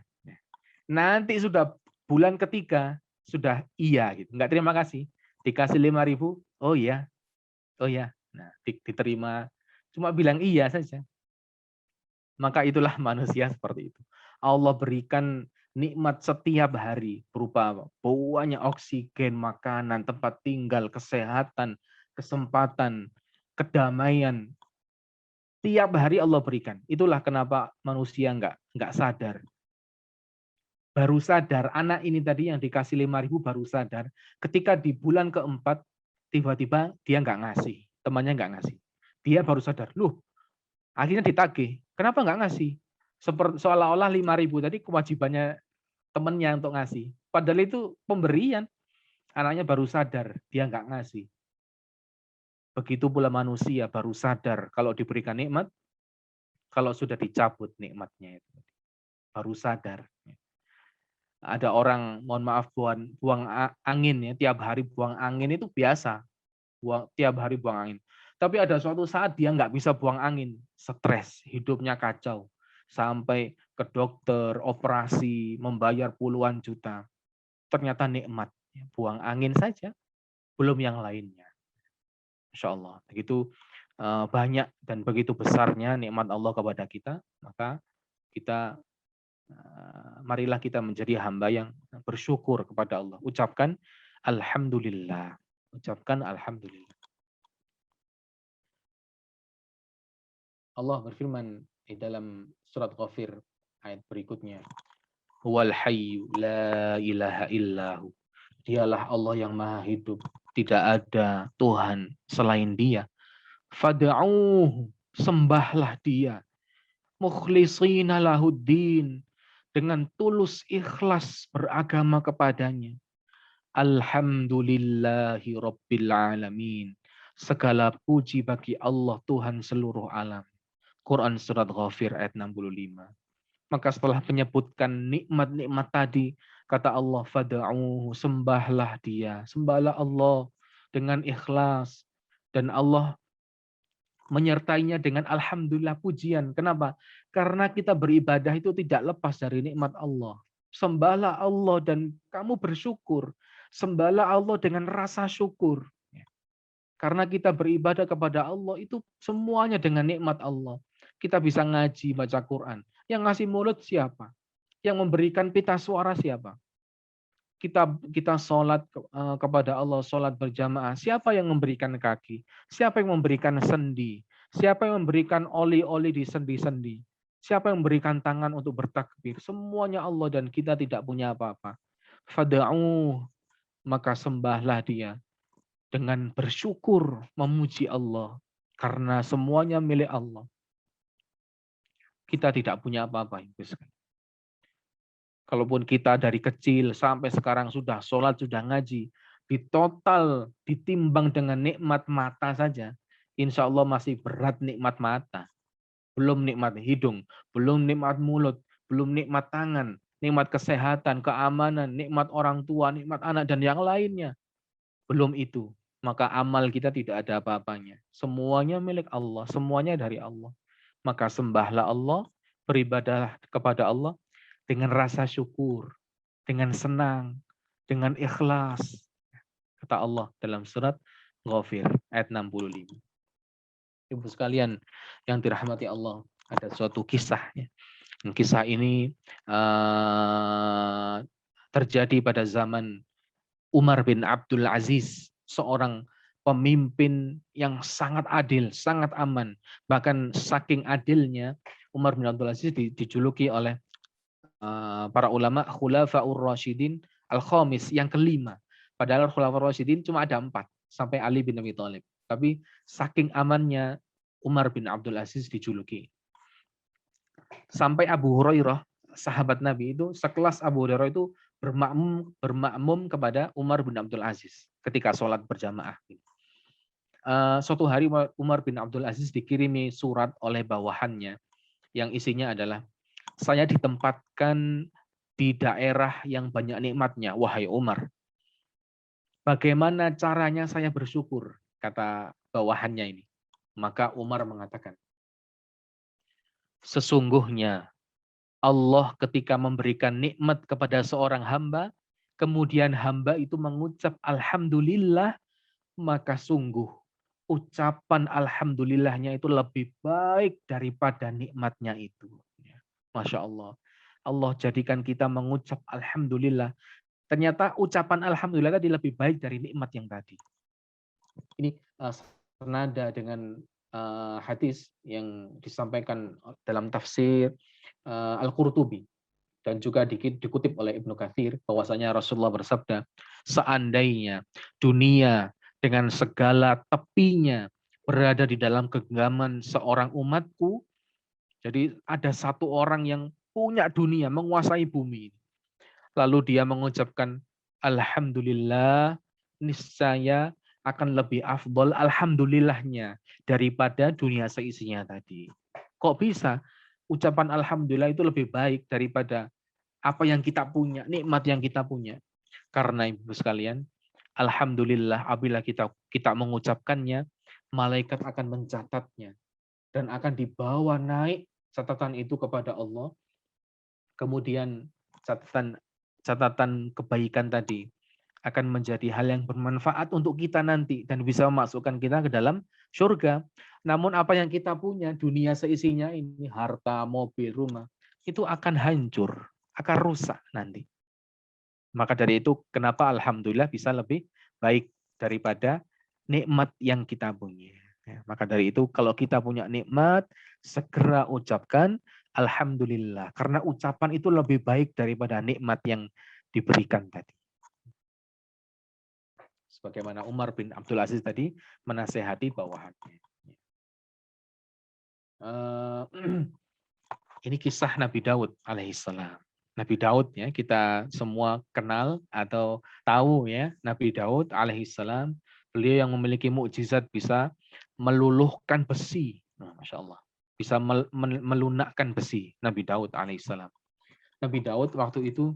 Nanti sudah bulan ketiga sudah iya gitu, nggak terima kasih. Dikasih 5.000, oh iya, oh iya. Nah, diterima, cuma bilang iya saja. Maka itulah manusia seperti itu. Allah berikan nikmat setiap hari berupa banyak oksigen, makanan, tempat tinggal, kesehatan, kesempatan, kedamaian. Tiap hari Allah berikan. Itulah kenapa manusia nggak sadar. Baru sadar, anak ini tadi yang dikasih 5.000 baru sadar. Ketika di bulan keempat, tiba-tiba dia nggak ngasih. Temannya nggak ngasih. Dia baru sadar, loh, akhirnya ditagih. Kenapa nggak ngasih? Seperti seolah-olah 5.000 tadi kewajibannya temannya untuk ngasih. Padahal itu pemberian. Anaknya baru sadar, dia nggak ngasih. Begitu pula manusia baru sadar kalau diberikan nikmat, kalau sudah dicabut nikmatnya itu. Baru sadar. Ada orang, mohon maaf, buang angin ya, tiap hari buang angin itu biasa. Tiap hari buang angin. Tapi ada suatu saat dia nggak bisa buang angin, stres, hidupnya kacau. Sampai ke dokter, operasi, membayar puluhan juta. Ternyata nikmat, buang angin saja, belum yang lainnya. Insya Allah. Begitu banyak dan begitu besarnya nikmat Allah kepada kita, maka kita marilah kita menjadi hamba yang bersyukur kepada Allah. Ucapkan alhamdulillah. Ucapkan alhamdulillah. Allah berfirman di dalam surat Ghafir ayat berikutnya. Huwal hayyu la ilaha illahu. Dialah Allah yang maha hidup. Tidak ada Tuhan selain Dia. Fad'uuhu, sembahlah Dia. Mukhlishina lahuddin, dengan tulus ikhlas beragama kepadanya. Alhamdulillahi rabbil alamin. Segala puji bagi Allah Tuhan seluruh alam. Quran surat Ghafir ayat 65. Maka setelah menyebutkan nikmat-nikmat tadi, kata Allah, fad'uuhu, sembahlah Dia, sembahlah Allah dengan ikhlas, dan Allah menyertainya dengan alhamdulillah, pujian. Kenapa? Karena kita beribadah itu tidak lepas dari nikmat Allah. Sembahlah Allah dan kamu bersyukur. Sembahlah Allah dengan rasa syukur. Karena kita beribadah kepada Allah itu semuanya dengan nikmat Allah. Kita bisa ngaji, baca Quran. Yang ngasih mulut siapa? Yang memberikan pita suara siapa? Kita sholat kepada Allah, sholat berjamaah. Siapa yang memberikan kaki? Siapa yang memberikan sendi? Siapa yang memberikan oli-oli di sendi-sendi? Siapa yang memberikan tangan untuk bertakbir? Semuanya Allah dan kita tidak punya apa-apa. Fada'uh, maka sembahlah Dia dengan bersyukur, memuji Allah. Karena semuanya milik Allah. Kita tidak punya apa-apa. Kalaupun kita dari kecil sampai sekarang sudah sholat, sudah ngaji, di total ditimbang dengan nikmat mata saja, insya Allah masih berat nikmat mata. Belum nikmat hidung, belum nikmat mulut, belum nikmat tangan, nikmat kesehatan, keamanan, nikmat orang tua, nikmat anak, dan yang lainnya. Belum itu. Maka amal kita tidak ada apa-apanya. Semuanya milik Allah, semuanya dari Allah. Maka sembahlah Allah, beribadahlah kepada Allah dengan rasa syukur, dengan senang, dengan ikhlas. Kata Allah dalam surat Ghafir ayat 65. Ibu sekalian yang dirahmati Allah, ada suatu kisah. Kisah ini terjadi pada zaman Umar bin Abdul Aziz, seorang pemimpin yang sangat adil, sangat aman. Bahkan saking adilnya, Umar bin Abdul Aziz dijuluki oleh para ulama Khulafaur Rasyidin Al-Khamis, yang kelima. Padahal Khulafaur Rasyidin cuma ada 4, sampai Ali bin Abi Thalib. Tapi saking amannya Umar bin Abdul Aziz dijuluki. Sampai Abu Hurairah sahabat Nabi itu sekelas Abu Hurairah itu bermakmum kepada Umar bin Abdul Aziz ketika sholat berjamaah. Suatu hari Umar bin Abdul Aziz dikirimi surat oleh bawahannya yang isinya adalah, saya ditempatkan di daerah yang banyak nikmatnya, wahai Umar. Bagaimana caranya saya bersyukur? Kata bawahannya ini. Maka Umar mengatakan, sesungguhnya Allah ketika memberikan nikmat kepada seorang hamba, kemudian hamba itu mengucap Alhamdulillah, maka sungguh ucapan Alhamdulillahnya itu lebih baik daripada nikmatnya itu. Masya Allah. Allah jadikan kita mengucap Alhamdulillah. Ternyata ucapan Alhamdulillah tadi lebih baik dari nikmat yang tadi. Ini senada dengan hadis yang disampaikan dalam tafsir Al-Qurtubi dan juga dikutip oleh Ibnu Katsir bahwasanya Rasulullah bersabda, seandainya dunia dengan segala tepinya berada di dalam genggaman seorang umatku, jadi ada satu orang yang punya dunia, menguasai bumi, lalu dia mengucapkan Alhamdulillah, niscaya akan lebih afdol alhamdulillahnya daripada dunia seisinya tadi. Kok bisa? Ucapan alhamdulillah itu lebih baik daripada apa yang kita punya, nikmat yang kita punya. Karena Ibu sekalian, alhamdulillah apabila kita mengucapkannya, malaikat akan mencatatnya dan akan dibawa naik catatan itu kepada Allah. Kemudian catatan kebaikan tadi akan menjadi hal yang bermanfaat untuk kita nanti dan bisa memasukkan kita ke dalam surga. Namun apa yang kita punya, dunia seisinya ini, harta, mobil, rumah, itu akan hancur, akan rusak nanti. Maka dari itu, kenapa Alhamdulillah bisa lebih baik daripada nikmat yang kita punya. Maka dari itu, kalau kita punya nikmat, segera ucapkan Alhamdulillah. Karena ucapan itu lebih baik daripada nikmat yang diberikan tadi. Sebagaimana Umar bin Abdul Aziz tadi menasehati bawahannya. Ini kisah Nabi Daud alaihissalam. Nabi Daud ya, kita semua kenal atau tahu ya, Nabi Daud alaihissalam, beliau yang memiliki mukjizat bisa meluluhkan besi. Masya Allah. Bisa melunakkan besi, Nabi Daud alaihissalam. Nabi Daud waktu itu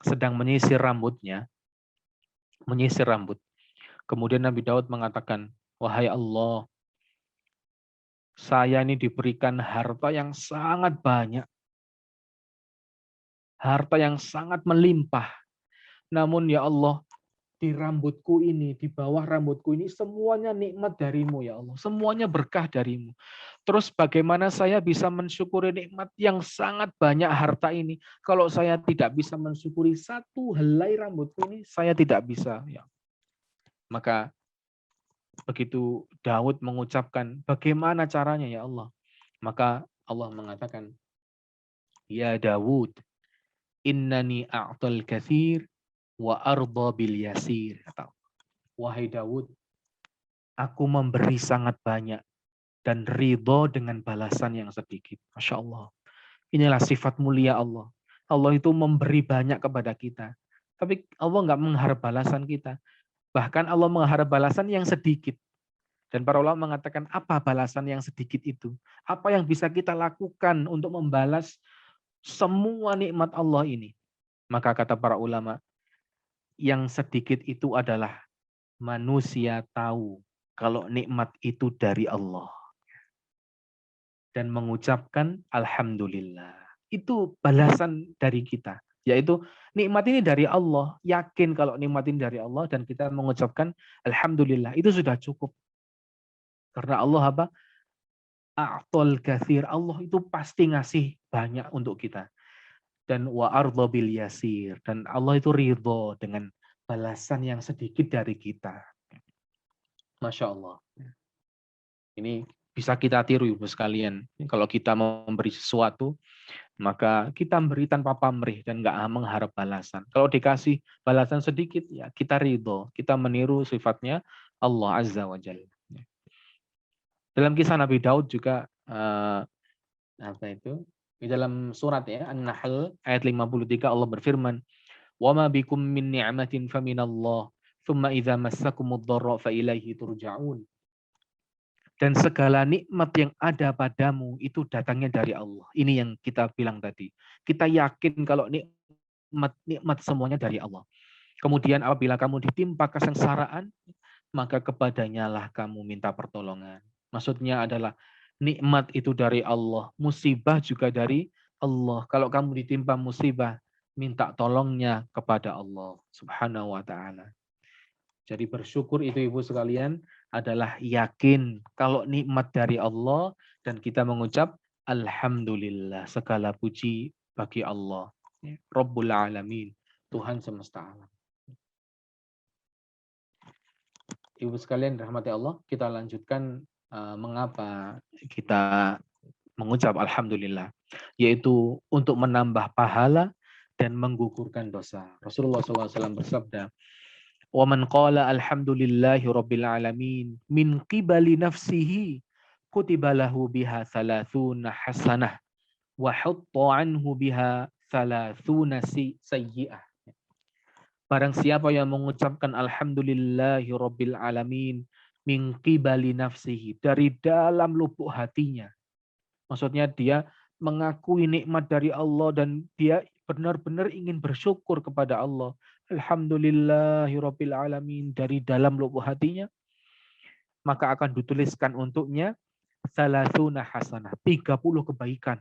sedang menyisir rambutnya, menyisir rambut. Kemudian Nabi Daud mengatakan, wahai Allah, saya ini diberikan harta yang sangat banyak. Harta yang sangat melimpah. Namun ya Allah, di rambutku ini, di bawah rambutku ini, semuanya nikmat darimu ya Allah. Semuanya berkah darimu. Terus bagaimana saya bisa mensyukuri nikmat yang sangat banyak harta ini? Kalau saya tidak bisa mensyukuri satu helai rambutku ini, saya tidak bisa. Ya. Maka begitu Daud mengucapkan, bagaimana caranya ya Allah? Maka Allah mengatakan, ya Daud, innani a'tal katsir wa arda bil yasir. Wahai Daud, aku memberi sangat banyak dan ridho dengan balasan yang sedikit. Masya Allah. Inilah sifat mulia Allah. Allah itu memberi banyak kepada kita. Tapi Allah nggak mengharap balasan kita. Bahkan Allah mengharap balasan yang sedikit. Dan para ulama mengatakan, apa balasan yang sedikit itu? Apa yang bisa kita lakukan untuk membalas semua nikmat Allah ini? Maka kata para ulama, yang sedikit itu adalah manusia tahu kalau nikmat itu dari Allah. Dan mengucapkan Alhamdulillah. Itu balasan dari kita. Yaitu nikmat ini dari Allah. Yakin kalau nikmat ini dari Allah dan kita mengucapkan Alhamdulillah. Itu sudah cukup. Karena Allah apa? A'tol katsir. Allah itu pasti ngasih banyak untuk kita. Dan wa ardha bil yasir. Dan Allah itu ridho dengan balasan yang sedikit dari kita. Masya Allah. Ini bisa kita tiru Ibu sekalian. Kalau kita memberi sesuatu, maka kita beri tanpa pamrih dan nggak mengharap balasan. Kalau dikasih balasan sedikit, ya kita ridho. Kita meniru sifatnya Allah Azza wa Jalla. Dalam kisah Nabi Daud juga Apa itu? Di dalam surat ya, An-Nahl ayat 53 Allah berfirman, "Wa ma bikum min ni'matin faminallah, tsumma idza massakumud dharra fa ilaihi turja'un." Dan segala nikmat yang ada padamu itu datangnya dari Allah. Ini yang kita bilang tadi. Kita yakin kalau nikmat semuanya dari Allah. Kemudian apabila kamu ditimpa kesengsaraan, maka kepadanya lah kamu minta pertolongan. Maksudnya adalah nikmat itu dari Allah, musibah juga dari Allah. Kalau kamu ditimpa musibah, minta tolongnya kepada Allah Subhanahu wa taala. Jadi bersyukur itu Ibu sekalian adalah yakin kalau nikmat dari Allah dan kita mengucap alhamdulillah, segala puji bagi Allah. Rabbul alamin, Tuhan semesta alam. Ibu sekalian rahmati Allah, kita lanjutkan mengapa kita mengucap alhamdulillah, yaitu untuk menambah pahala dan menggugurkan dosa. Rasulullah SAW bersabda, "Wa man qala alhamdulillahi rabbil alamin min qibali nafsihi kutiba lahu biha thalathuna hasanah wa hutta anhu biha thalathuna sayyi'ah." Barang siapa yang mengucapkan alhamdulillahi rabbil alamin min qibali nafsihi, dari dalam lubuk hatinya. Maksudnya dia mengakui nikmat dari Allah dan dia benar-benar ingin bersyukur kepada Allah. Alhamdulillahirabbil alamin, dari dalam lubuk hatinya, maka akan dituliskan untuknya salasuna hasanah, 30 kebaikan.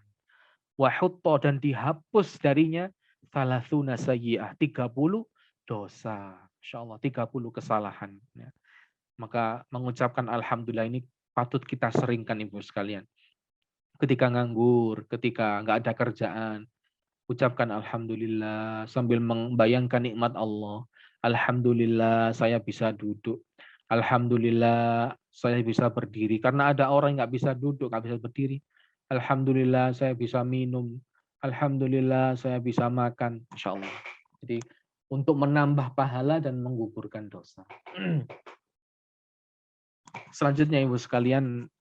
Wa hutta, dan dihapus darinya salasuna sayyi'ah, 30 dosa. Insyaallah 30 kesalahan. Ya. Maka mengucapkan alhamdulillah ini patut kita seringkan Ibu sekalian. Ketika nganggur, ketika nggak ada kerjaan, ucapkan alhamdulillah sambil membayangkan nikmat Allah. Alhamdulillah saya bisa duduk. Alhamdulillah saya bisa berdiri. Karena ada orang yang nggak bisa duduk, nggak bisa berdiri. Alhamdulillah saya bisa minum. Alhamdulillah saya bisa makan. Insya Allah. Jadi untuk menambah pahala dan menggugurkan dosa. Selanjutnya Ibu sekalian,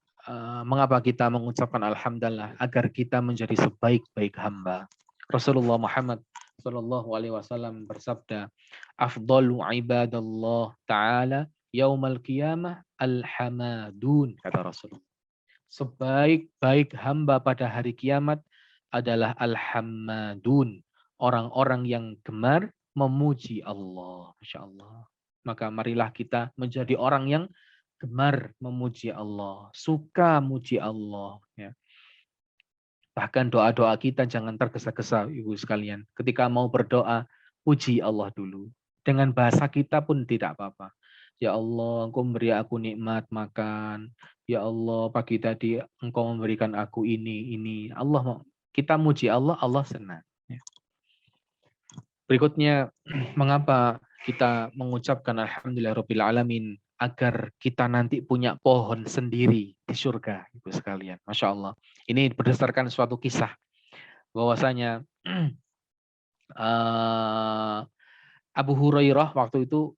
mengapa kita mengucapkan alhamdulillah? Agar kita menjadi sebaik-baik hamba. Rasulullah Muhammad Shallallahu Alaihi Wasallam bersabda, "Afdalu ibadallah Taala yaumal qiyamah al-hamadun," kata Rasulullah. Sebaik-baik hamba pada hari kiamat adalah al-hamadun, orang-orang yang gemar memuji Allah. Masya Allah. Maka marilah kita menjadi orang yang gemar memuji Allah, suka muji Allah. Ya. Bahkan doa-doa kita jangan tergesa-gesa, Ibu sekalian. Ketika mau berdoa, puji Allah dulu. Dengan bahasa kita pun tidak apa-apa. Ya Allah, Engkau memberi aku nikmat makan. Ya Allah, pagi tadi Engkau memberikan aku ini. Allah, kita muji Allah, Allah senang. Ya. Berikutnya, mengapa kita mengucapkan Alhamdulillahirabbil alamin, agar kita nanti punya pohon sendiri di surga, Ibu sekalian. Masya Allah. Ini berdasarkan suatu kisah bahwasanya Abu Hurairah waktu itu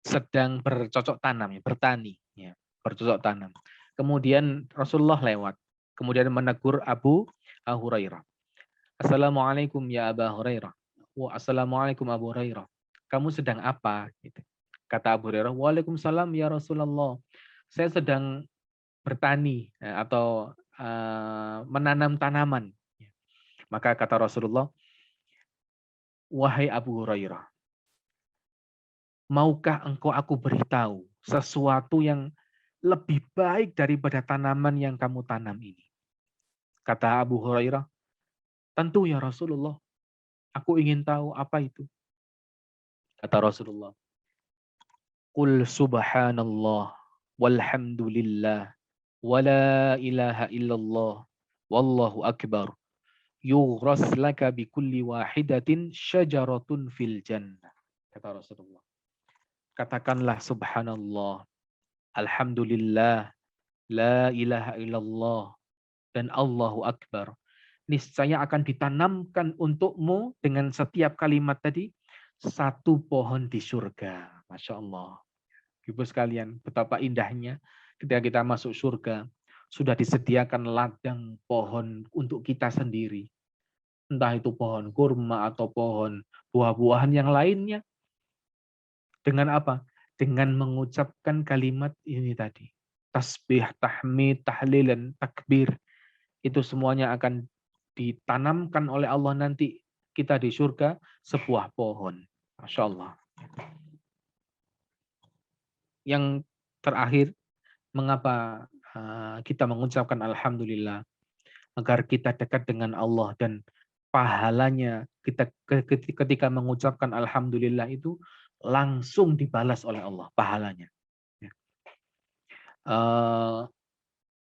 sedang bercocok tanam, bertani, ya, bercocok tanam. Kemudian Rasulullah lewat, kemudian menegur Abu Hurairah. Assalamualaikum ya Abu Hurairah. Assalamualaikum Abu Hurairah. Kamu sedang apa? Gitu. Kata Abu Hurairah, Waalaikumsalam ya Rasulullah. Saya sedang bertani atau menanam tanaman. Maka kata Rasulullah, wahai Abu Hurairah, maukah engkau aku beritahu sesuatu yang lebih baik daripada tanaman yang kamu tanam ini? Kata Abu Hurairah, tentu ya Rasulullah, aku ingin tahu apa itu. Kata Rasulullah, Qul subhanallah walhamdulillah wala ilaha illallah wallahu akbar yughras laka bi kulli wahidatin syajaratun fil jannah. Kata Rasulullah, katakanlah subhanallah, alhamdulillah, la ilaha illallah, dan Allahu akbar. Niscaya akan ditanamkan untukmu dengan setiap kalimat tadi satu pohon di surga. Masya Allah. Ibu sekalian, betapa indahnya ketika kita masuk surga. sudah disediakan ladang pohon untuk kita sendiri. Entah itu pohon kurma atau pohon buah-buahan yang lainnya. Dengan apa? Dengan mengucapkan kalimat ini tadi. Tasbih, tahmid, tahlil, dan takbir. Itu semuanya akan ditanamkan oleh Allah nanti kita di surga sebuah pohon. Masya Allah. Yang terakhir, mengapa kita mengucapkan Alhamdulillah? Agar kita dekat dengan Allah dan pahalanya kita ketika mengucapkan Alhamdulillah itu langsung dibalas oleh Allah pahalanya.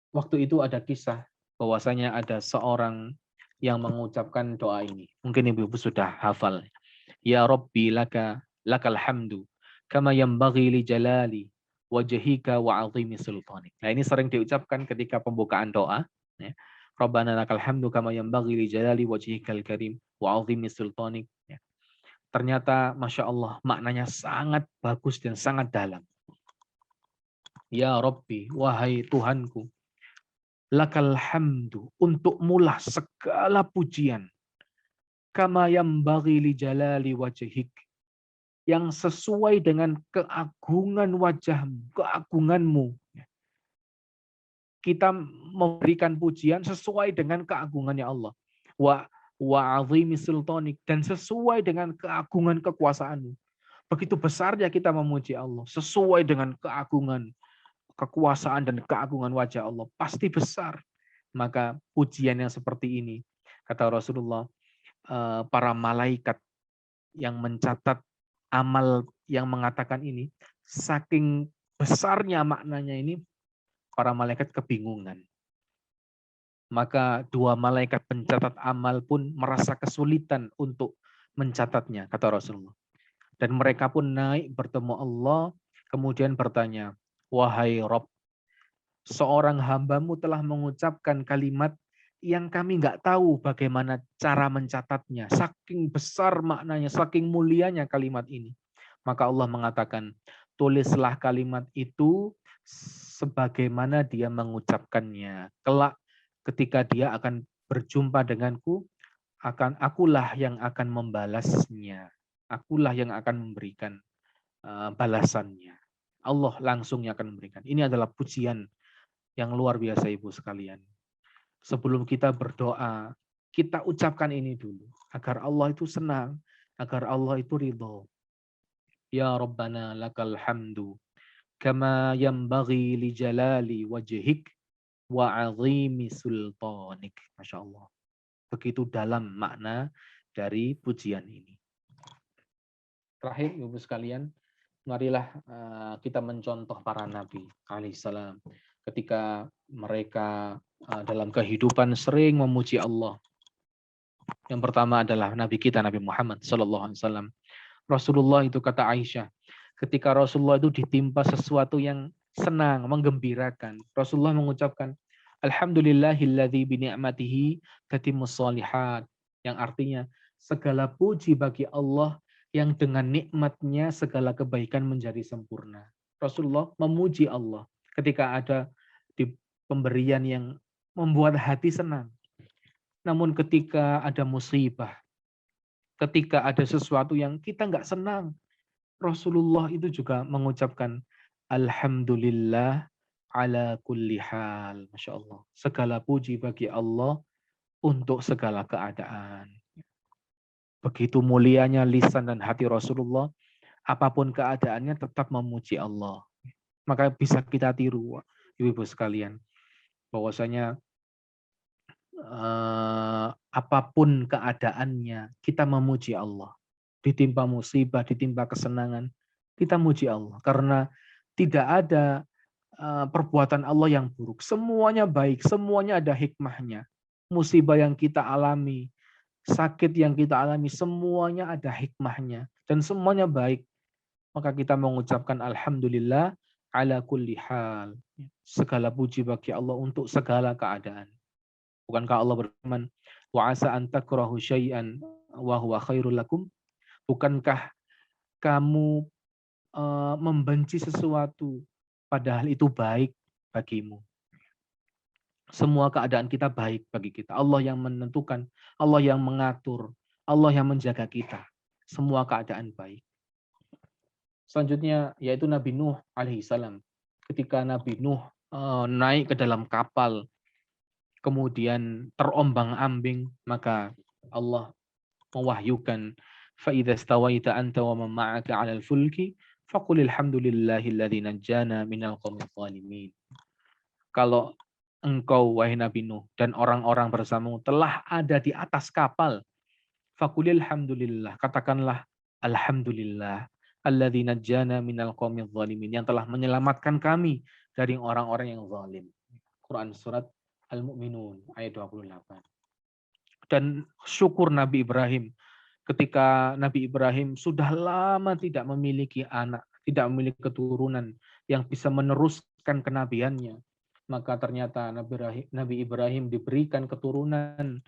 Waktu itu ada kisah bahwasanya ada seorang yang mengucapkan doa ini. Mungkin ibu-ibu sudah hafal. Ya Rabbi lakal hamdu kama yanbaghi li jalali wajhika wa 'azimi sultanik. Nah, ini sering diucapkan ketika pembukaan doa, ya. Rabbana lakal hamdu kama yanbaghi li jalali wajhikal karim wa 'azimi sultanik. Ya. Ternyata Masya Allah maknanya sangat bagus dan sangat dalam. Ya Rabbi, wahai Tuhanku, lakal hamdu, untuk mulah segala pujian. Kama yanbaghi li jalali wajhik, yang sesuai dengan keagungan wajahmu, keagunganmu. Kita memberikan pujian sesuai dengan keagungannya Allah. Wa 'azimi sultanik, dan sesuai dengan keagungan kekuasaanmu. Begitu besarnya kita memuji Allah sesuai dengan keagungan kekuasaan dan keagungan wajah Allah, pasti besar. Maka pujian yang seperti ini, kata Rasulullah, para malaikat yang mencatat amal yang mengatakan ini, saking besarnya maknanya ini, para malaikat kebingungan. Maka dua malaikat pencatat amal pun merasa kesulitan untuk mencatatnya, kata Rasulullah. Dan mereka pun naik bertemu Allah, kemudian bertanya, wahai Rob, seorang hambamu telah mengucapkan kalimat yang kami nggak tahu bagaimana cara mencatatnya. Saking besar maknanya, saking mulianya kalimat ini. Maka Allah mengatakan, tulislah kalimat itu sebagaimana dia mengucapkannya. Kelak ketika dia akan berjumpa denganku, akulah yang akan membalasnya. Akulah yang akan memberikan balasannya. Allah langsung yang akan memberikan. Ini adalah pujian yang luar biasa Ibu sekalian. Sebelum kita berdoa, kita ucapkan ini dulu. Agar Allah itu senang, agar Allah itu ridho. Ya Rabbana lakal hamdu, kama yanbaghi li jalali wajhik wa 'azimi sultanik. Masya Allah. Begitu dalam makna dari pujian ini. Terakhir Ibu sekalian, marilah kita mencontoh para nabi alaihissalam ketika mereka dalam kehidupan sering memuji Allah. Yang pertama adalah Nabi kita Nabi Muhammad Sallallahu Alaihi Wasallam. Rasulullah itu kata Aisyah, ketika Rasulullah itu ditimpa sesuatu yang senang, menggembirakan, Rasulullah mengucapkan Alhamdulillahilladzi bi ni'matihi tatimmus shalihat, yang artinya segala puji bagi Allah yang dengan nikmatnya segala kebaikan menjadi sempurna. Rasulullah memuji Allah ketika ada di pemberian yang membuat hati senang. Namun ketika ada musibah, ketika ada sesuatu yang kita nggak senang, Rasulullah itu juga mengucapkan Alhamdulillah ala kulli hal. Masya Allah. Segala puji bagi Allah untuk segala keadaan. Begitu mulianya lisan dan hati Rasulullah, apapun keadaannya tetap memuji Allah. Maka bisa kita tiru, ibu-ibu sekalian, bahwasanya apapun keadaannya, kita memuji Allah. Ditimpa musibah, ditimpa kesenangan, kita muji Allah. Karena tidak ada perbuatan Allah yang buruk. Semuanya baik, semuanya ada hikmahnya. Musibah yang kita alami, sakit yang kita alami, semuanya ada hikmahnya. Dan semuanya baik. Maka kita mengucapkan Alhamdulillah ala kulli hal. Segala puji bagi Allah untuk segala keadaan. Bukankah Allah berfirman, wa asa an takrahu syai'an wa huwa khairul lakum? Bukankah kamu membenci sesuatu padahal itu baik bagimu? Semua keadaan kita baik bagi kita. Allah yang menentukan, Allah yang mengatur, Allah yang menjaga kita. Semua keadaan baik. Selanjutnya yaitu Nabi Nuh alaihissalam. Ketika Nabi Nuh naik ke dalam kapal, kemudian terombang-ambing, maka Allah mewahyukan, فَإِذَا اسْتَوَيْتَ أَنْتَ وَمَنْ مَعَكَ عَلَى الْفُلْكِ فَقُلِ الْحَمْدُ لِلَّهِ الَّذِي نَجَّانَا مِنَ الْقَوْمِ الظَّالِمِينَ. Kalau engkau, wahai Nabi Nuh, dan orang-orang bersamamu telah ada di atas kapal, faqulil hamdulillah, katakanlah alhamdulillah, alladzi najjana minal qaumidz zalimin, yang telah menyelamatkan kami dari orang-orang yang zalim. Quran surat Al-Mu'minun ayat 28. Dan syukur Nabi Ibrahim ketika Nabi Ibrahim sudah lama tidak memiliki anak, tidak memiliki keturunan yang bisa meneruskan kenabiannya. Maka ternyata Nabi Ibrahim diberikan keturunan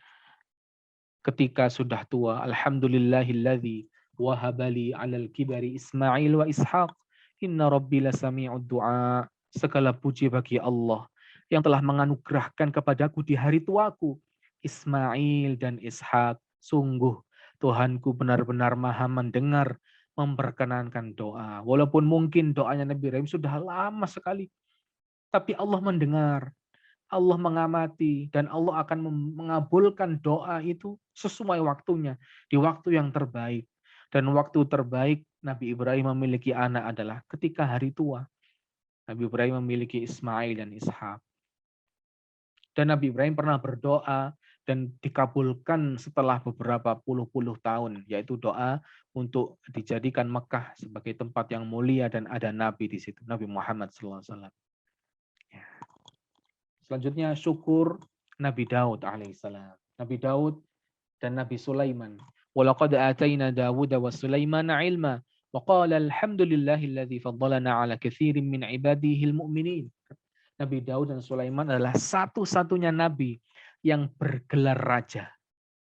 ketika sudah tua. Alhamdulillahilladzi wahabali alal kibari Ismail wa Ishaq. Inna rabbi lasami'ud du'a. Segala puji bagi Allah yang telah menganugerahkan kepadaku di hari tuaku Ismail dan Ishak. Sungguh Tuhanku benar-benar maha mendengar, memperkenankan doa. Walaupun mungkin doanya Nabi Ibrahim sudah lama sekali, tapi Allah mendengar, Allah mengamati, dan Allah akan mengabulkan doa itu sesuai waktunya, di waktu yang terbaik. Dan waktu terbaik Nabi Ibrahim memiliki anak adalah ketika hari tua. Nabi Ibrahim memiliki Ismail dan Ishak. Dan Nabi Ibrahim pernah berdoa dan dikabulkan setelah beberapa puluh-puluh tahun, yaitu doa untuk dijadikan Mekah sebagai tempat yang mulia dan ada Nabi di situ, Nabi Muhammad SAW. Selanjutnya syukur Nabi Daud alaihissalam. Nabi Daud dan Nabi Sulaiman. Walaqad atayna Dawud wa Sulaiman ilma wa qala alhamdulillahilladzi faddalana ala katsirin min ibadihi almu'minin. Nabi Daud dan Sulaiman adalah satu-satunya nabi yang bergelar raja.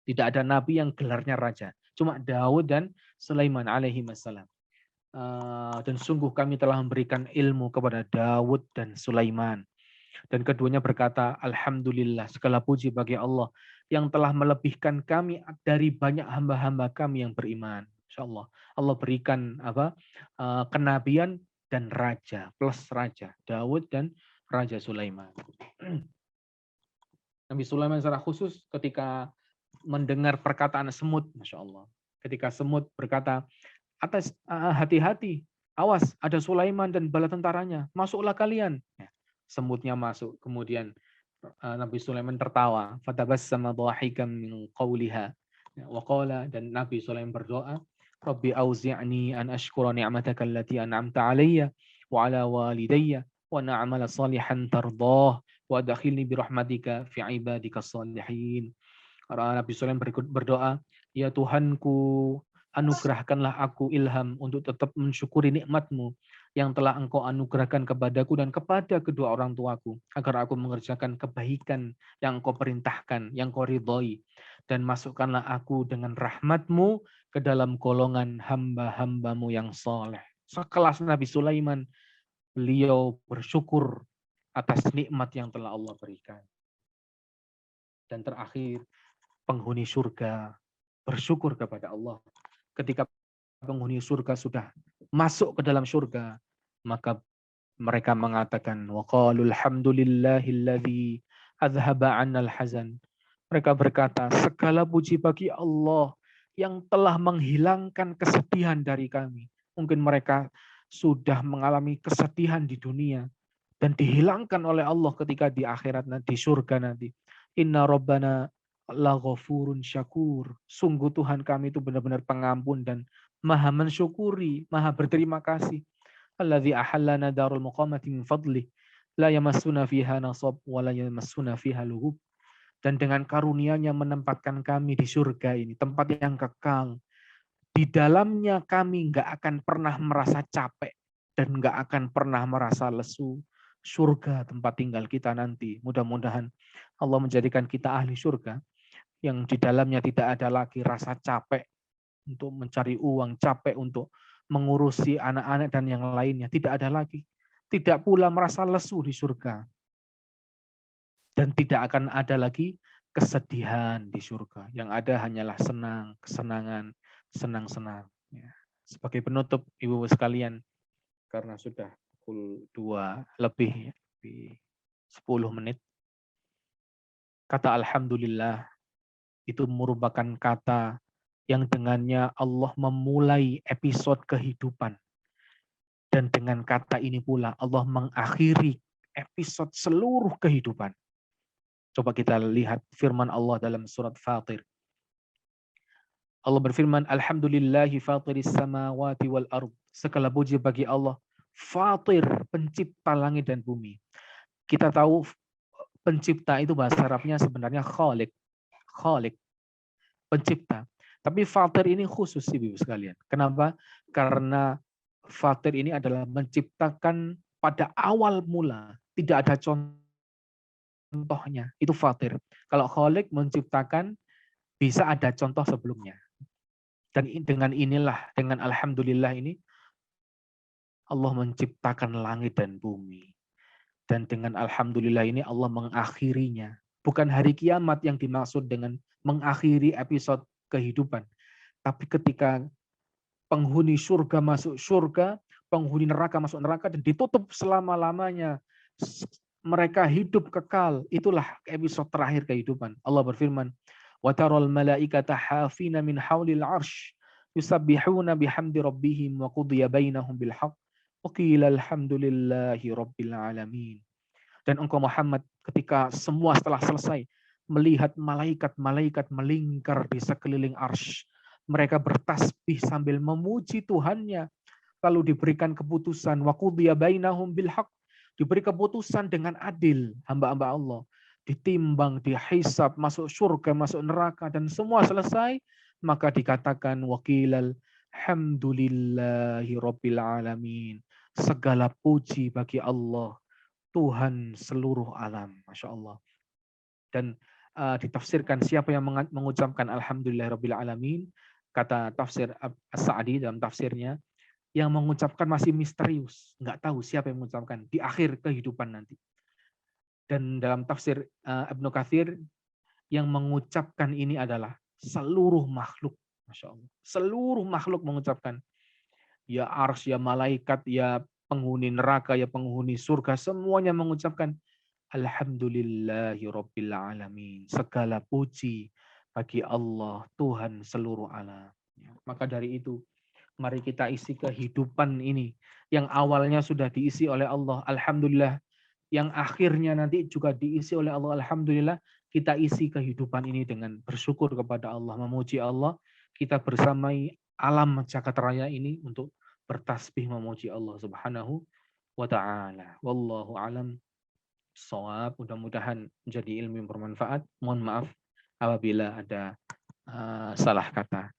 Tidak ada nabi yang gelarnya raja. Cuma Daud dan Sulaiman alaihi wassalam. Dan sungguh kami telah memberikan ilmu kepada Daud dan Sulaiman. Dan keduanya berkata, Alhamdulillah, segala puji bagi Allah yang telah melebihkan kami dari banyak hamba-hamba kami yang beriman. InsyaAllah. Allah berikan kenabian dan raja, plus raja. Daud dan Raja Sulaiman. Nabi Sulaiman secara khusus ketika mendengar perkataan semut, Masya Allah. Ketika semut berkata, atas hati-hati, awas, ada Sulaiman dan bala tentaranya, masuklah kalian. Semutnya masuk. Kemudian Nabi Sulaiman tertawa. Fatabassama dhahikan min qawliha. Wa qala, dan Nabi Sulaiman berdoa, Rabbi auzi'ni an ashkura ni'mataka allati an'amta alayya wa ala walidayya wa na'amala salihan tardah wa adkhilni bi rahmatika fi ibadika salihin. Nabi Sulaiman berdoa, ya Tuhanku, anugerahkanlah aku ilham untuk tetap mensyukuri nikmat-Mu yang telah Engkau anugerahkan kepadaku dan kepada kedua orang tuaku, agar aku mengerjakan kebaikan yang Engkau perintahkan, yang Engkau ridhoi, dan masukkanlah aku dengan rahmat-Mu ke dalam golongan hamba-hamba-Mu yang saleh. Sekelas Nabi Sulaiman, beliau bersyukur atas nikmat yang telah Allah berikan. Dan terakhir, penghuni surga bersyukur kepada Allah. Ketika penghuni surga sudah masuk ke dalam surga, maka mereka mengatakan, waqalul hamdulillahilladzi azhaba 'annal hazan. Mereka berkata, segala puji bagi Allah yang telah menghilangkan kesedihan dari kami. Mungkin mereka sudah mengalami kesedihan di dunia dan dihilangkan oleh Allah ketika di akhirat nanti, di surga nanti. Inna rabbana la ghafurun syakur. Sungguh Tuhan kami itu benar-benar pengampun dan maha mensyukuri, maha berterima kasih. Alladzi ahallana darul muqamati min fadlih la yamassuna fiha nasab wa la yamassuna fiha lughub. Dan dengan karunia-Nya menempatkan kami di surga ini, tempat yang kekal. Di dalamnya kami nggak akan pernah merasa capek dan nggak akan pernah merasa lesu. Surga tempat tinggal kita nanti. Mudah-mudahan Allah menjadikan kita ahli surga yang di dalamnya tidak ada lagi rasa capek untuk mencari uang, capek untuk mengurusi anak-anak dan yang lainnya. Tidak ada lagi. Tidak pula merasa lesu di surga. Dan tidak akan ada lagi kesedihan di surga. Yang ada hanyalah senang, kesenangan, senang-senang. Ya. Sebagai penutup, Ibu-ibu sekalian, karena sudah pukul 2 lebih, lebih 10 menit, kata Alhamdulillah itu merupakan kata yang dengannya Allah memulai episode kehidupan. Dan dengan kata ini pula Allah mengakhiri episode seluruh kehidupan. Coba kita lihat firman Allah dalam surat Fatir. Allah berfirman, Alhamdulillahi fatiris samawati wal ard. Segala puji bagi Allah, Fatir, pencipta langit dan bumi. Kita tahu pencipta itu bahasa Arabnya sebenarnya Khalik. Khalik, pencipta. Tapi Fatir ini khusus sih Ibu sekalian. Kenapa? Karena Fatir ini adalah menciptakan pada awal mula. Tidak ada contohnya. Itu Fatir. Kalau Khalik menciptakan, bisa ada contoh sebelumnya. Dan dengan inilah, dengan Alhamdulillah ini, Allah menciptakan langit dan bumi. Dan dengan Alhamdulillah ini Allah mengakhirinya. Bukan hari kiamat yang dimaksud dengan mengakhiri episode kehidupan. Tapi ketika penghuni surga masuk surga, penghuni neraka masuk neraka, dan ditutup selama-lamanya. Mereka hidup kekal. Itulah episode terakhir kehidupan. Allah berfirman, وَتَرَى الْمَلَائِكَةَ حَافِينَ مِنْ حَوْلِ الْعَرْشِ يُسَبِّحُونَ بِحَمْدِ رَبِّهِمْ وَقُضِيَ بَيْنَهُمْ بِالْحَقِّ وَقِيلَ الْحَمْدُ لِلَّهِ رَبِّ الْعَالَمِينَ. Dan engkau Muhammad, ketika semua setelah selesai, melihat malaikat-malaikat melingkar di sekeliling arsy. Mereka bertasbih sambil memuji Tuhannya. Lalu diberikan keputusan, وَقُضِيَ بَيْنَهُمْ بِالْحَقِّ. Diberi keputusan dengan adil, hamba-hamba Allah. Ditimbang, dihisab, masuk surga, masuk neraka, dan semua selesai, maka dikatakan wakilal hamdulillahi rabbil alamin. Segala puji bagi Allah, Tuhan seluruh alam. Masya Allah. Dan ditafsirkan siapa yang mengucapkan alhamdulillah rabbil alamin, kata tafsir As-Sa'di dalam tafsirnya, yang mengucapkan masih misterius, nggak tahu siapa yang mengucapkan di akhir kehidupan nanti. Dan dalam tafsir Ibnu Katsir, yang mengucapkan ini adalah seluruh makhluk. Masya Allah. Seluruh makhluk mengucapkan. Ya arsy, ya malaikat, ya penghuni neraka, ya penghuni surga. Semuanya mengucapkan Alhamdulillahi Rabbil Alamin. Segala puji bagi Allah, Tuhan seluruh alam. Maka dari itu, mari kita isi kehidupan ini. Yang awalnya sudah diisi oleh Allah. Alhamdulillah. Yang akhirnya nanti juga diisi oleh Allah. Alhamdulillah, kita isi kehidupan ini dengan bersyukur kepada Allah, memuji Allah. Kita bersamai alam jagat raya ini untuk bertasbih memuji Allah Subhanahu wa taala. Wallahu alam shawab. Mudah-mudahan menjadi ilmu yang bermanfaat. Mohon maaf apabila ada salah kata.